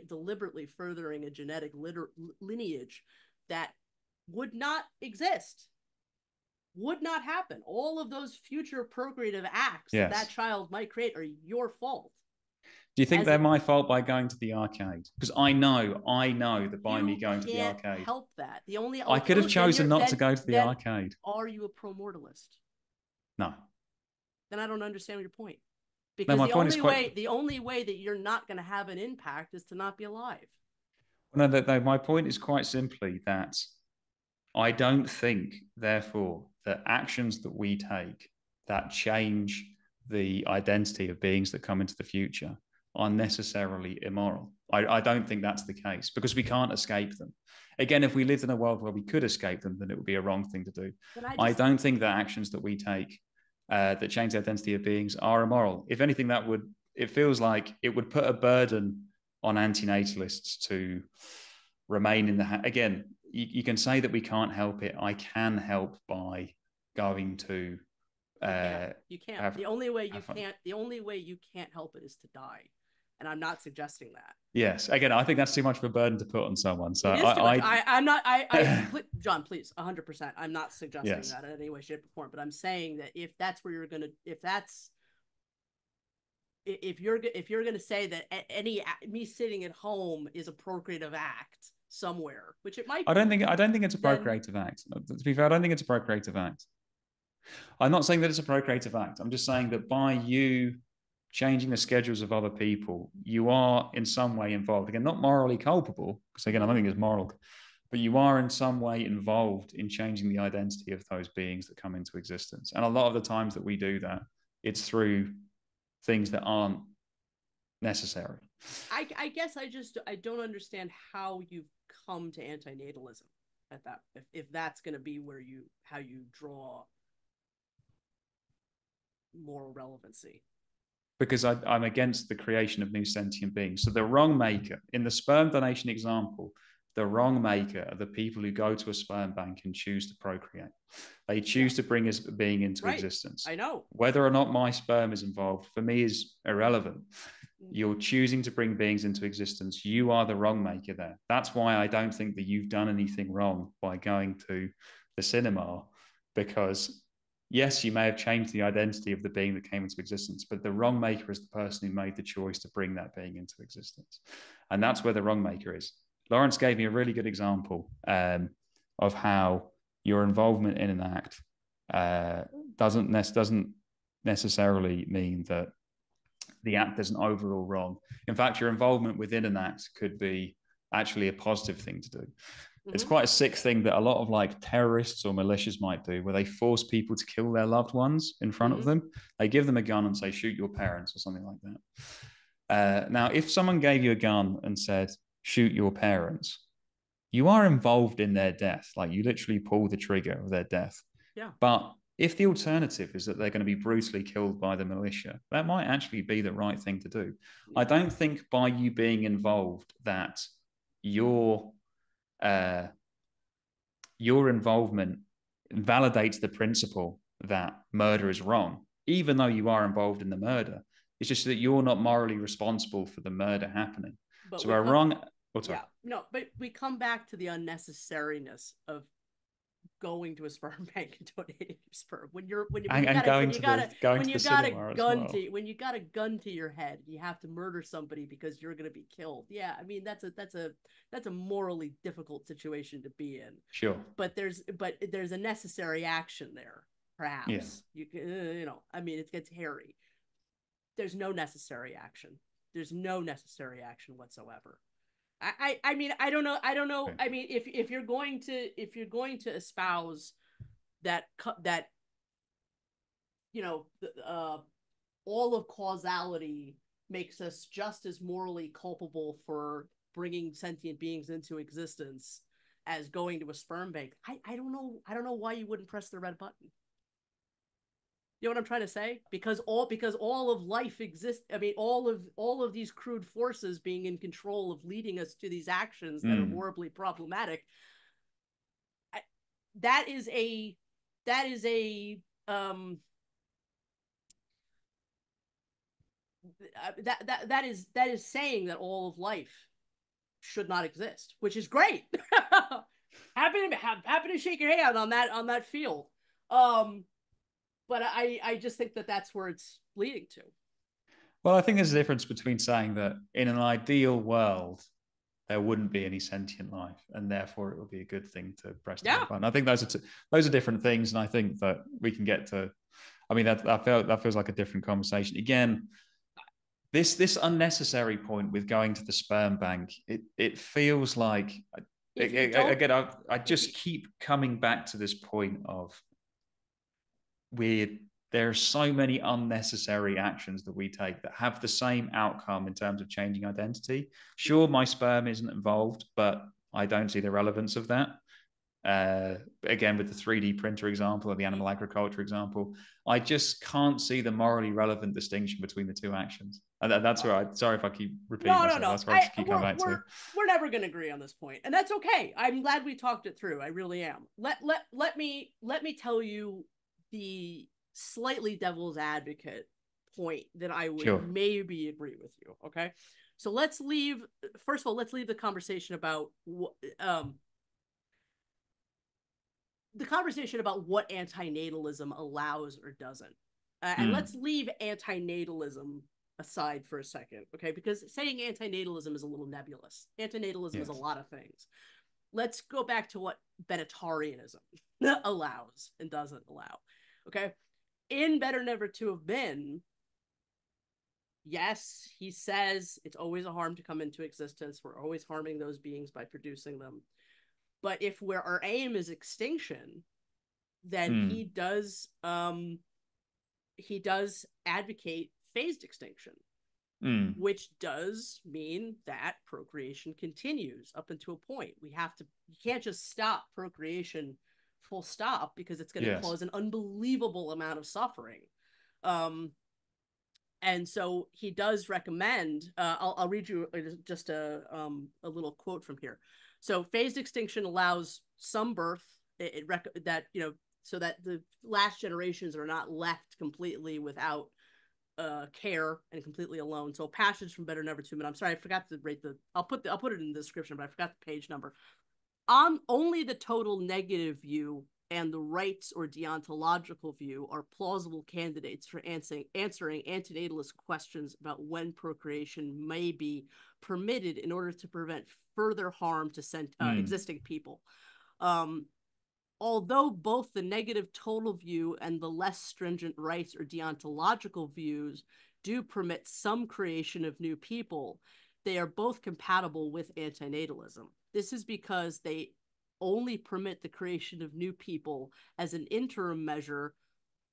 deliberately furthering a genetic lineage that would not exist, would not happen. All of those future procreative acts that child might create are your fault. Do you think they're my fault by going to the arcade? Because I know that by me going to the arcade, you can't help that. The only I could have chosen not to go to the arcade. Are you a pro-mortalist? No. Then I don't understand your point. Because the only way that you're not going to have an impact is to not be alive. No, my point is quite simply that I don't think, therefore, that actions that we take that change the identity of beings that come into the future are necessarily immoral. I don't think that's the case because we can't escape them. Again, if we lived in a world where we could escape them, then it would be a wrong thing to do. I don't think that actions that we take that change the identity of beings are immoral. If anything, it feels like it would put a burden on antinatalists to remain in the again. You can say that we can't help it. I can help by going to. You can't. The only way you can't help it is to die, And I'm not suggesting that. Yes. Again, I think that's too much of a burden to put on someone. So it is too much. I'm not, John, please, 100%. I'm not suggesting that in any way, shape, or form, but I'm saying that if that's where you're going to, if you're going to say that me sitting at home is a procreative act somewhere, which it might be. I don't think it's a procreative act. To be fair, I don't think it's a procreative act. I'm not saying that it's a procreative act. I'm just saying that by you changing the schedules of other people, you are in some way involved. Again, not morally culpable, because again, I don't think it's moral, but you are in some way involved in changing the identity of those beings that come into existence. And a lot of the times that we do that, it's through things that aren't necessary. I guess I don't understand how you've come to antinatalism at that, if that's going to be how you draw moral relevancy. Because I'm against the creation of new sentient beings. So the wrong maker, in the sperm donation example, the wrong maker are the people who go to a sperm bank and choose to procreate. They choose to bring a being into existence. I know. Whether or not my sperm is involved, for me, is irrelevant. You're choosing to bring beings into existence. You are the wrong maker there. That's why I don't think that you've done anything wrong by going to the cinema, because yes, you may have changed the identity of the being that came into existence, but the wrong maker is the person who made the choice to bring that being into existence. And that's where the wrong maker is. Lawrence gave me a really good example of how your involvement in an act doesn't necessarily mean that the act is an overall wrong. In fact, your involvement within an act could be actually a positive thing to do. Mm-hmm. It's quite a sick thing that a lot of like terrorists or militias might do, where they force people to kill their loved ones in front of them. They give them a gun and say, shoot your parents or something like that. Now, if someone gave you a gun and said, shoot your parents, you are involved in their death. Like, you literally pull the trigger of their death. Yeah. But if the alternative is that they're going to be brutally killed by the militia, that might actually be the right thing to do. I don't think by you being involved that your involvement validates the principle that murder is wrong, even though you are involved in the murder. It's just that you're not morally responsible for the murder happening. But so we're wrong. But we come back to the unnecessariness of going to a sperm bank and donating your sperm when you got a gun to your head, you have to murder somebody because you're going to be killed. Yeah, I mean that's a morally difficult situation to be in. Sure, but there's a necessary action there. Perhaps I mean, it gets hairy. There's no necessary action. There's no necessary action whatsoever. I mean, I don't know. Okay. I mean, if you're going to espouse that all of causality makes us just as morally culpable for bringing sentient beings into existence as going to a sperm bank, I don't know why you wouldn't press the red button. You know what I'm trying to say? Because all of life exists. I mean, all of these crude forces being in control of leading us to these actions that are horribly problematic. That is saying that all of life should not exist, which is great. happy to shake your hand on that field. But I just think that that's where it's leading to. Well, I think there's a difference between saying that in an ideal world, there wouldn't be any sentient life, and therefore it would be a good thing to press the button. I think those are different things, and I think that we can get to. I mean, that feels like a different conversation. Again, this unnecessary point with going to the sperm bank, it feels like again, I just keep coming back to this point of there are so many unnecessary actions that we take that have the same outcome in terms of changing identity. Sure, my sperm isn't involved, but I don't see the relevance of that. Again, with the 3D printer example or the animal agriculture example, I just can't see the morally relevant distinction between the two actions. And that's right. Sorry if I keep repeating myself. That's why I just keep coming back to. We're never going to agree on this point, and that's okay. I'm glad we talked it through. I really am. Let me tell you the slightly devil's advocate point, then I would Sure. maybe agree with you. Okay. So let's leave the conversation about what antinatalism allows or doesn't. And let's leave antinatalism aside for a second, okay? Because saying antinatalism is a little nebulous. Antinatalism is a lot of things. Let's go back to what Benatarianism allows and doesn't allow, okay? In Better Never to Have Been, yes, he says it's always a harm to come into existence. We're always harming those beings by producing them. But if our aim is extinction, then he does advocate phased extinction, which does mean that procreation continues up until a point. You can't just stop procreation full stop, because it's going to cause an unbelievable amount of suffering. And so he does recommend, I'll read you just a little quote from here. So phased extinction allows some birth, so that the last generations are not left completely without care and completely alone. So a passage from Better Never to Have Been. I'm sorry, I forgot to rate I'll put it in the description, but I forgot the page number. Only the total negative view and the rights or deontological view are plausible candidates for answering antinatalist questions about when procreation may be permitted in order to prevent further harm to existing people. Although both the negative total view and the less stringent rights or deontological views do permit some creation of new people, they are both compatible with antinatalism. This is because they only permit the creation of new people as an interim measure,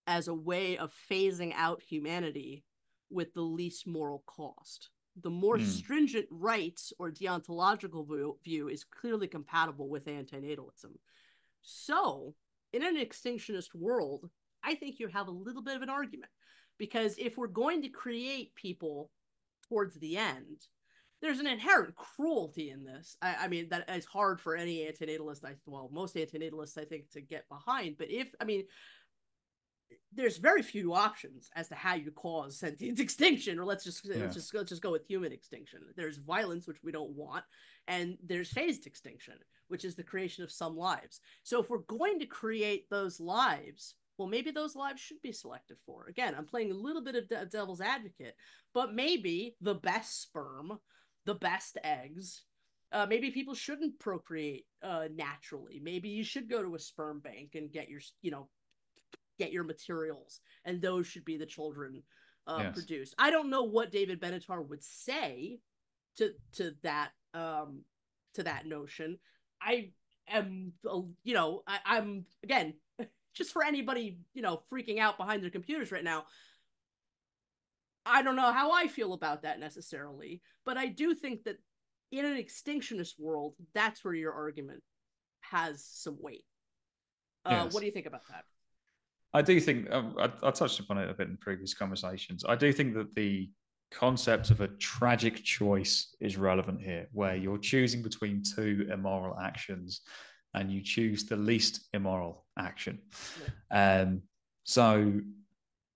as a way of phasing out humanity with the least moral cost. The more stringent rights or deontological view is clearly compatible with antinatalism. So, in an extinctionist world, I think you have a little bit of an argument, because if we're going to create people towards the end, there's an inherent cruelty in this. I mean, that is hard for any antinatalist, most antinatalists, I think, to get behind. But there's very few options as to how you cause sentient extinction, or let's just go with human extinction. There's violence, which we don't want, and there's phased extinction, which is the creation of some lives. So if we're going to create those lives, well, maybe those lives should be selected for. Again, I'm playing a little bit of devil's advocate, but maybe the best sperm, the best eggs, maybe people shouldn't procreate naturally. Maybe you should go to a sperm bank and get your materials, and those should be the children produced. I don't know what David Benatar would say to that notion. I am, I'm again, just for anybody freaking out behind their computers right now, I don't know how I feel about that necessarily, but I do think that in an extinctionist world, that's where your argument has some weight. What do you think about that? I do think, I touched upon it a bit in previous conversations. I do think that the concept of a tragic choice is relevant here, where you're choosing between two immoral actions and you choose the least immoral action. So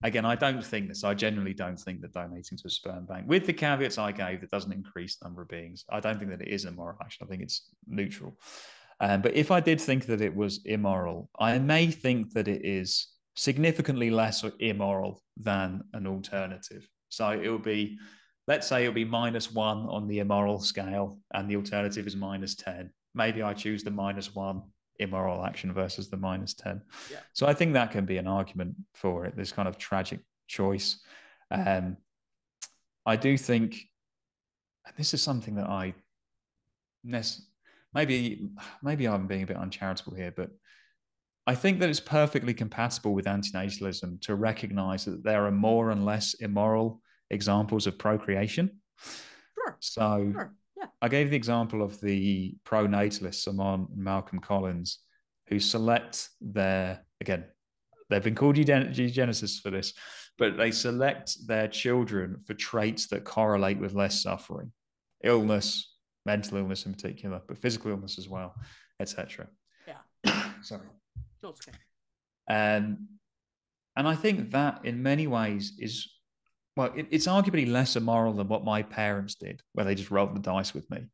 again, I genuinely don't think that donating to a sperm bank, with the caveats I gave, that doesn't increase the number of beings. I don't think that it is a moral action. I think it's neutral. But if I did think that it was immoral, I may think that it is significantly less immoral than an alternative. So it would be, let's say it would be -1 on the immoral scale and the alternative is -10. Maybe I choose the -1 immoral action versus the -10. Yeah. So I think that can be an argument for it, this kind of tragic choice. I do think, and this is something that maybe I'm being a bit uncharitable here, but I think that it's perfectly compatible with antinatalism to recognize that there are more and less immoral examples of procreation. Sure. So sure. Yeah. I gave the example of the pro-natalists, Simon and Malcolm Collins, who select they've been called eugenicists for this, but they select their children for traits that correlate with less suffering, illness, mental illness in particular, but physical illness as well, etc. Yeah. Sorry. No, it's okay. And I think that in many ways is well, it's arguably less immoral than what my parents did, where they just rolled the dice with me.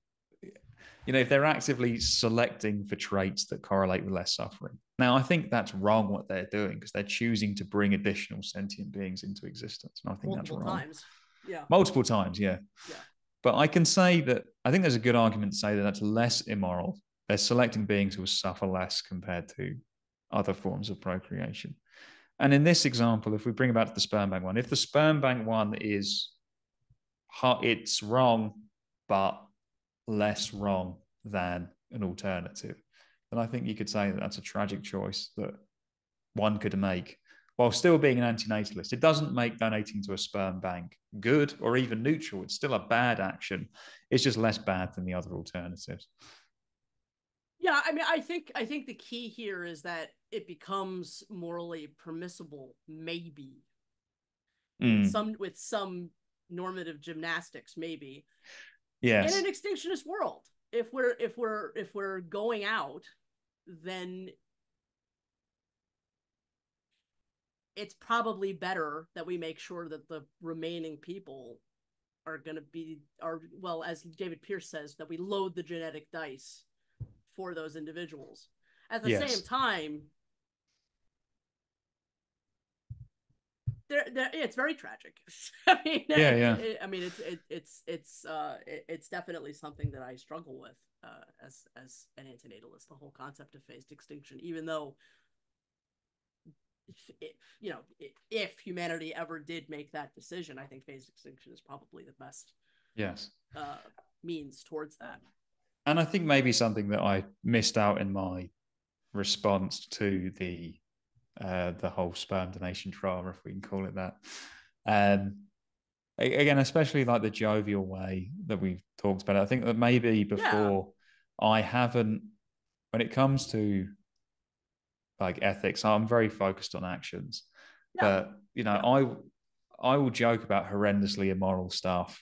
If they're actively selecting for traits that correlate with less suffering. Now, I think that's wrong what they're doing, because they're choosing to bring additional sentient beings into existence. And I think that's wrong. Multiple times. Yeah. Multiple times, yeah. Yeah. But I can say that I think there's a good argument to say that that's less immoral. They're selecting beings who will suffer less compared to other forms of procreation. And in this example, if we bring it back to the sperm bank one, if the sperm bank one is, it's wrong, but less wrong than an alternative, then I think you could say that that's a tragic choice that one could make while still being an anti-natalist. It doesn't make donating to a sperm bank good or even neutral. It's still a bad action. It's just less bad than the other alternatives. Yeah, I mean, I think the key here is that it becomes morally permissible, maybe with some normative gymnastics, maybe. Yes. In an extinctionist world, if we're going out, then it's probably better that we make sure that the remaining people are going to be, well, as David Pierce says, that we load the genetic dice for those individuals. At the same time, it's very tragic. I mean, it's definitely something that I struggle with as an antinatalist. The whole concept of phased extinction, even though, if humanity ever did make that decision, I think phased extinction is probably the best means towards that. And I think maybe something that I missed out in my response to the whole sperm donation drama, if we can call it that. Again, especially like the jovial way that we've talked about it, I think that maybe before I haven't, when it comes to like ethics, I'm very focused on actions. But I will joke about horrendously immoral stuff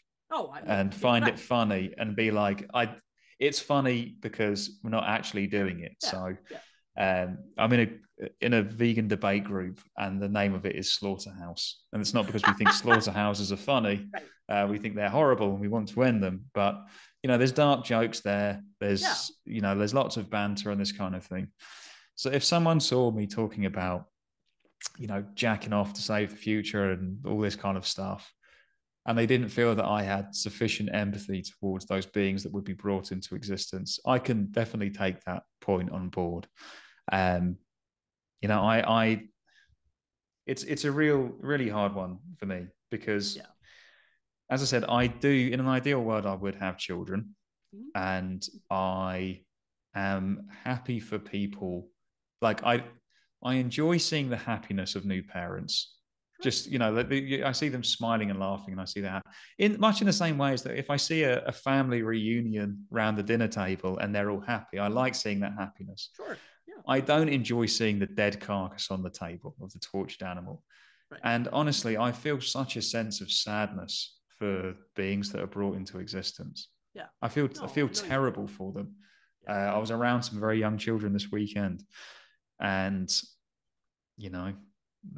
and find it funny and be like, it's funny because we're not actually doing it. I'm in a vegan debate group, and the name of it is Slaughterhouse, and it's not because we think slaughterhouses are funny. We think they're horrible and we want to end them. But there's dark jokes there. There's there's lots of banter and this kind of thing. So if someone saw me talking about jacking off to save the future and all this kind of stuff, and they didn't feel that I had sufficient empathy towards those beings that would be brought into existence, I can definitely take that point on board. It's a really hard one for me because, as I said, I do, in an ideal world, I would have children, and I am happy for people. Like I enjoy seeing the happiness of new parents. Just, I see them smiling and laughing, and I see that much in the same way as that if I see a family reunion around the dinner table and they're all happy, I like seeing that happiness. Sure. Yeah. I don't enjoy seeing the dead carcass on the table of the tortured animal. Right. And honestly, I feel such a sense of sadness for beings that are brought into existence. Yeah. I feel terrible for them. Yeah. I was around some very young children this weekend, and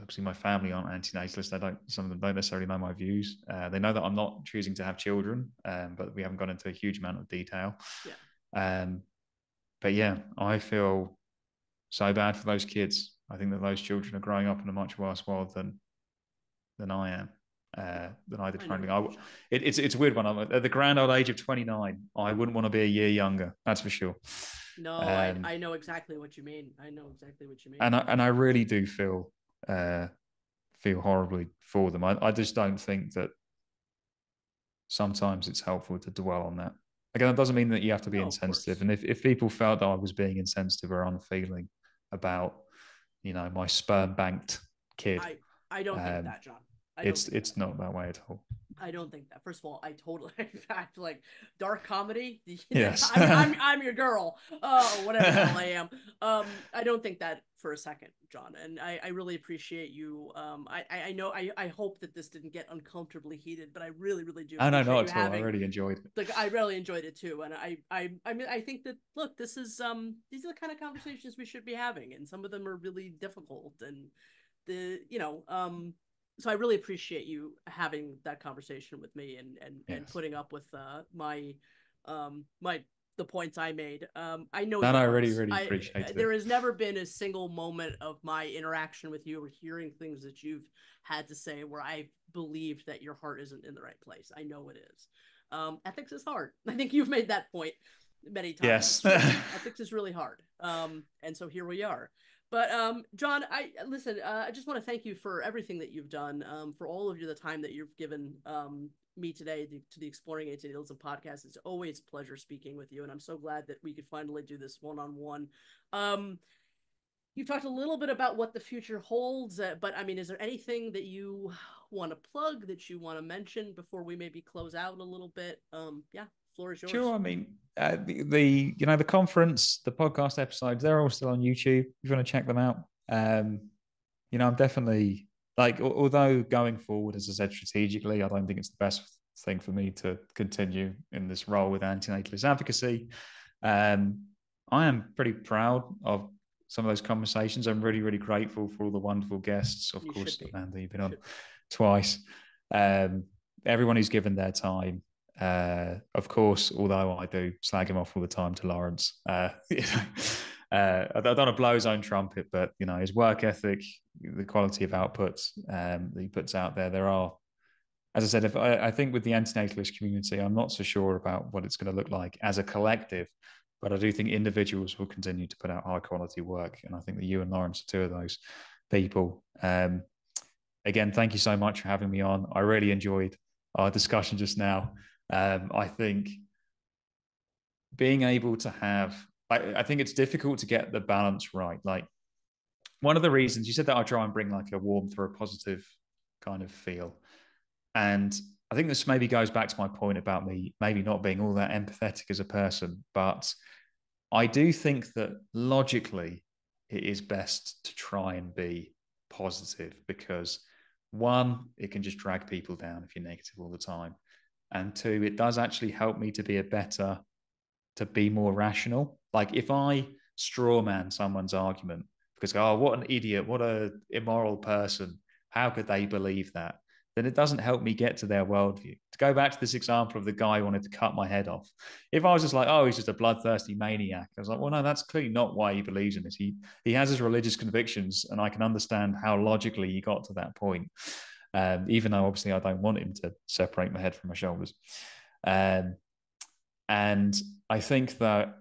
obviously my family aren't anti-natalist. Some of them don't necessarily know my views. They know that I'm not choosing to have children, but we haven't gone into a huge amount of detail. Yeah. But yeah, I feel so bad for those kids. I think that those children are growing up in a much worse world than I am, than I did. It's a weird one. I'm at the grand old age of 29. I wouldn't want to be a year younger. That's for sure. No, I know exactly what you mean. And I really do feel horribly for them. I just don't think that sometimes it's helpful to dwell on that. Again, that doesn't mean that you have to be insensitive. And if people felt that I was being insensitive or unfeeling about, my sperm banked kid, I don't think that, John. It's not that way at all. I don't think that. First of all, I totally, in fact, like dark comedy. Yes. I'm your girl. Oh, whatever the hell I am. I don't think that for a second, John. And I really appreciate you. I know. I hope that this didn't get uncomfortably heated, but I really, really do. No, not at all. I really enjoyed it. Like, I really enjoyed it too. And I mean, I think that, look, this is these are the kind of conversations we should be having, and some of them are really difficult. And so I really appreciate you having that conversation with me and Yes. putting up with my the points I made. I know No, your I hearts. really appreciate There it. has never been a single moment of my interaction with you or hearing things that you've had to say where I believed that your heart isn't in the right place. I know it is. Ethics is hard. I think you've made that point many times. Yes. Ethics is really hard. And so here we are. But John, I listen. I just want to thank you for everything that you've done, for all of the time that you've given me today to the Exploring Antinatalism podcast. It's always a pleasure speaking with you, and I'm so glad that we could finally do this one-on-one. You talked a little bit about what the future holds, but I mean, is there anything that you want to plug, that you want to mention before we maybe close out a little bit? Yeah, floor is yours. Sure. I mean, the you know, the conference, the podcast episodes, they're all still on YouTube. If you want to check them out, you know, I'm definitely like, although going forward, as I said, strategically, I don't think it's the best thing for me to continue in this role with Anti-natalist advocacy. I am pretty proud of some of those conversations. I'm really grateful for all the wonderful guests. Of course, Amanda, you've been on twice. Everyone who's given their time. Of course, although I do slag him off all the time to Lawrence. I don't want to blow his own trumpet, but you know, his work ethic, the quality of outputs that he puts out there. There are, as I said, I think with the antinatalist community, I'm not so sure about what it's going to look like as a collective, but I do think individuals will continue to put out high quality work, and I think that you and Lawrence are two of those people. Again, thank you so much for having me on. I really enjoyed our discussion just now. I think being able to have, I think it's difficult to get the balance right. Like, one of the reasons you said that I try and bring like a warmth or a positive kind of feel. And I think this maybe goes back to my point about me maybe not being all that empathetic as a person, but I do think that logically it is best to try and be positive, because one, it can just drag people down if you're negative all the time. And two, it does actually help me to be more rational. Like, if I straw man someone's argument because, oh, what an idiot, what an immoral person, how could they believe that? Then it doesn't help me get to their worldview. To go back to this example of the guy who wanted to cut my head off, if I was just like, oh, he's just a bloodthirsty maniac, I was like, well, no, that's clearly not why he believes in this. He has his religious convictions, and I can understand how logically he got to that point, even though obviously I don't want him to separate my head from my shoulders. And I think that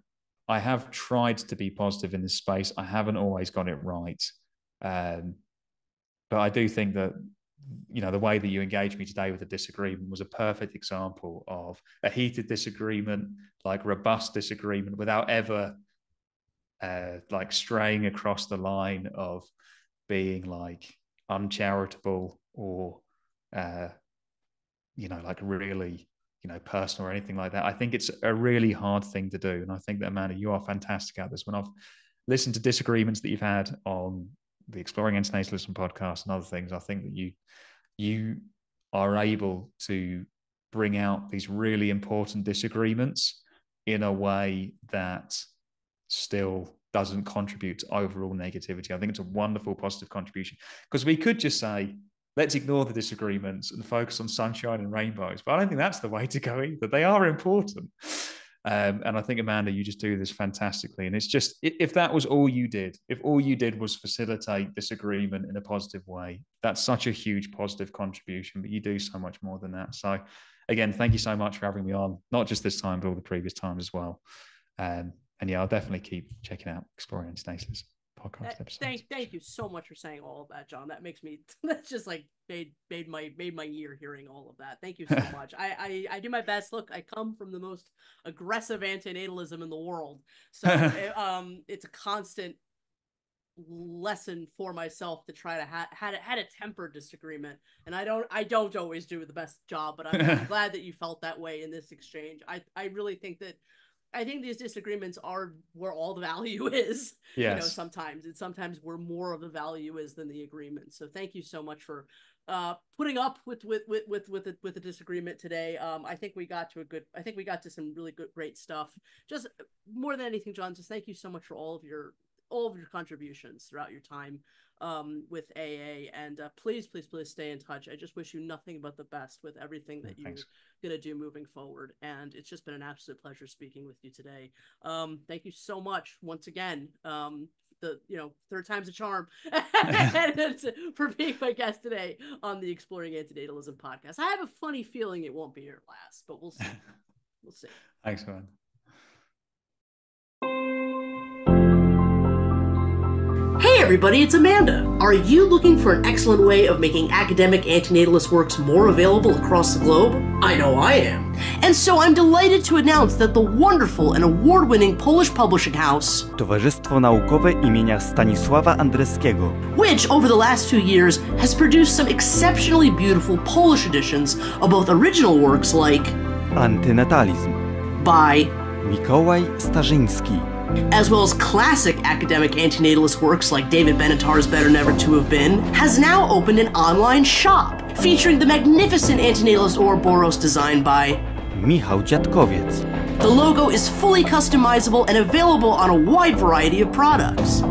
I have tried to be positive in this space. I haven't always got it right. But I do think that, you know, the way that you engaged me today with a disagreement was a perfect example of a heated disagreement, like robust disagreement, without ever like straying across the line of being like uncharitable or, you know, like really, you know, personal or anything like that. I think it's a really hard thing to do. And I think that, Amanda, you are fantastic at this. When I've listened to disagreements that you've had on the Exploring Antinatalism podcast and other things, I think that you are able to bring out these really important disagreements in a way that still doesn't contribute to overall negativity. I think it's a wonderful positive contribution, because we could just say, let's ignore the disagreements and focus on sunshine and rainbows. But I don't think that's the way to go either. They are important. And I think, Amanda, you just do this fantastically. And it's just, if that was all you did, if all you did was facilitate disagreement in a positive way, that's such a huge positive contribution, but you do so much more than that. So again, thank you so much for having me on, not just this time, but all the previous times as well. And yeah, I'll definitely keep checking out Exploring Antinatalism podcast episodes. Thank you so much for saying all of that, John. That makes me, that's just like made my year hearing all of that. Thank you so much. I do my best. Look, I come from the most aggressive antinatalism in the world, so it's a constant lesson for myself to try to had a tempered disagreement, and I don't always do the best job, but I'm glad that you felt that way in this exchange. I really think that, I think these disagreements are where all the value is. Yes. You know, sometimes where more of the value is than the agreement. So thank you so much for putting up with the disagreement today. I think we got to some really great stuff. Just more than anything, John, just thank you so much for all of your all of your contributions throughout your time with AA, and please stay in touch. I just wish you nothing but the best with everything that you're gonna do moving forward, and it's just been an absolute pleasure speaking with you today. Thank you so much once again. Third time's a charm for being my guest today on the Exploring Antinatalism podcast. I have a funny feeling it won't be your last, but we'll see. We'll see. Thanks, man. Hey everybody, it's Amanda. Are you looking for an excellent way of making academic antinatalist works more available across the globe? I know I am. And so I'm delighted to announce that the wonderful and award-winning Polish publishing house Towarzystwo Naukowe imienia Stanisława Andreskiego, which over the last 2 years has produced some exceptionally beautiful Polish editions of both original works like Antinatalism by Mikołaj Starzyński, as well as classic academic antinatalist works like David Benatar's Better Never to Have Been, has now opened an online shop featuring the magnificent antinatalist Ouroboros designed by Michał Dziadkowiec. The logo is fully customizable and available on a wide variety of products.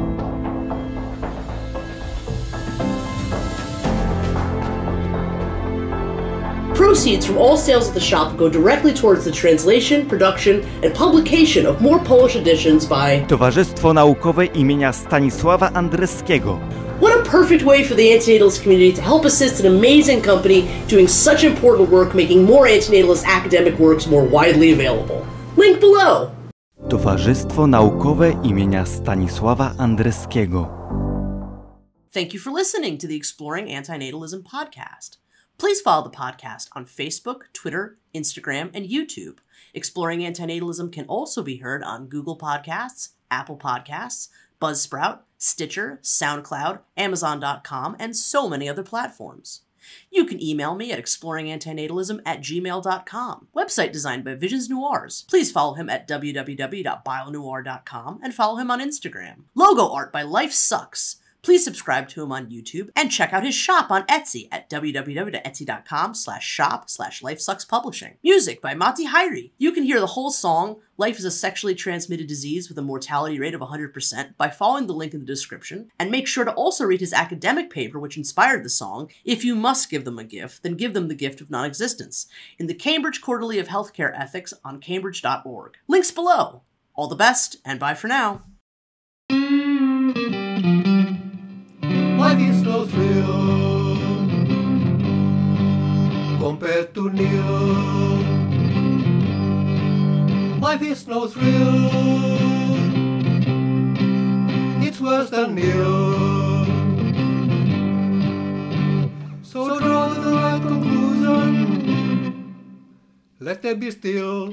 Proceeds from all sales at the shop go directly towards the translation, production, and publication of more Polish editions by Towarzystwo Naukowe imienia Stanisława Andreskiego. What a perfect way for the antinatalist community to help assist an amazing company doing such important work, making more antinatalist academic works more widely available. Link below. Towarzystwo Naukowe imienia Stanisława Andreskiego. Thank you for listening to the Exploring Antinatalism Podcast. Please follow the podcast on Facebook, Twitter, Instagram, and YouTube. Exploring Antinatalism can also be heard on Google Podcasts, Apple Podcasts, Buzzsprout, Stitcher, SoundCloud, Amazon.com, and so many other platforms. You can email me at exploringantinatalism@gmail.com. Website designed by Visions Noirs. Please follow him at www.bionoir.com and follow him on Instagram. Logo art by Life Sucks. Please subscribe to him on YouTube and check out his shop on Etsy at www.etsy.com/shop/LifeSucksPublishing. Music by Mati Hairi. You can hear the whole song, Life is a Sexually Transmitted Disease with a Mortality Rate of 100%, by following the link in the description, and make sure to also read his academic paper which inspired the song, If You Must Give Them a Gift, Then Give Them the Gift of Non-Existence, in the Cambridge Quarterly of Healthcare Ethics on cambridge.org. Links below. All the best, and bye for now. Life is no thrill compared to nil. Life is no thrill, it's worse than nil. So draw the right conclusion, let them be still.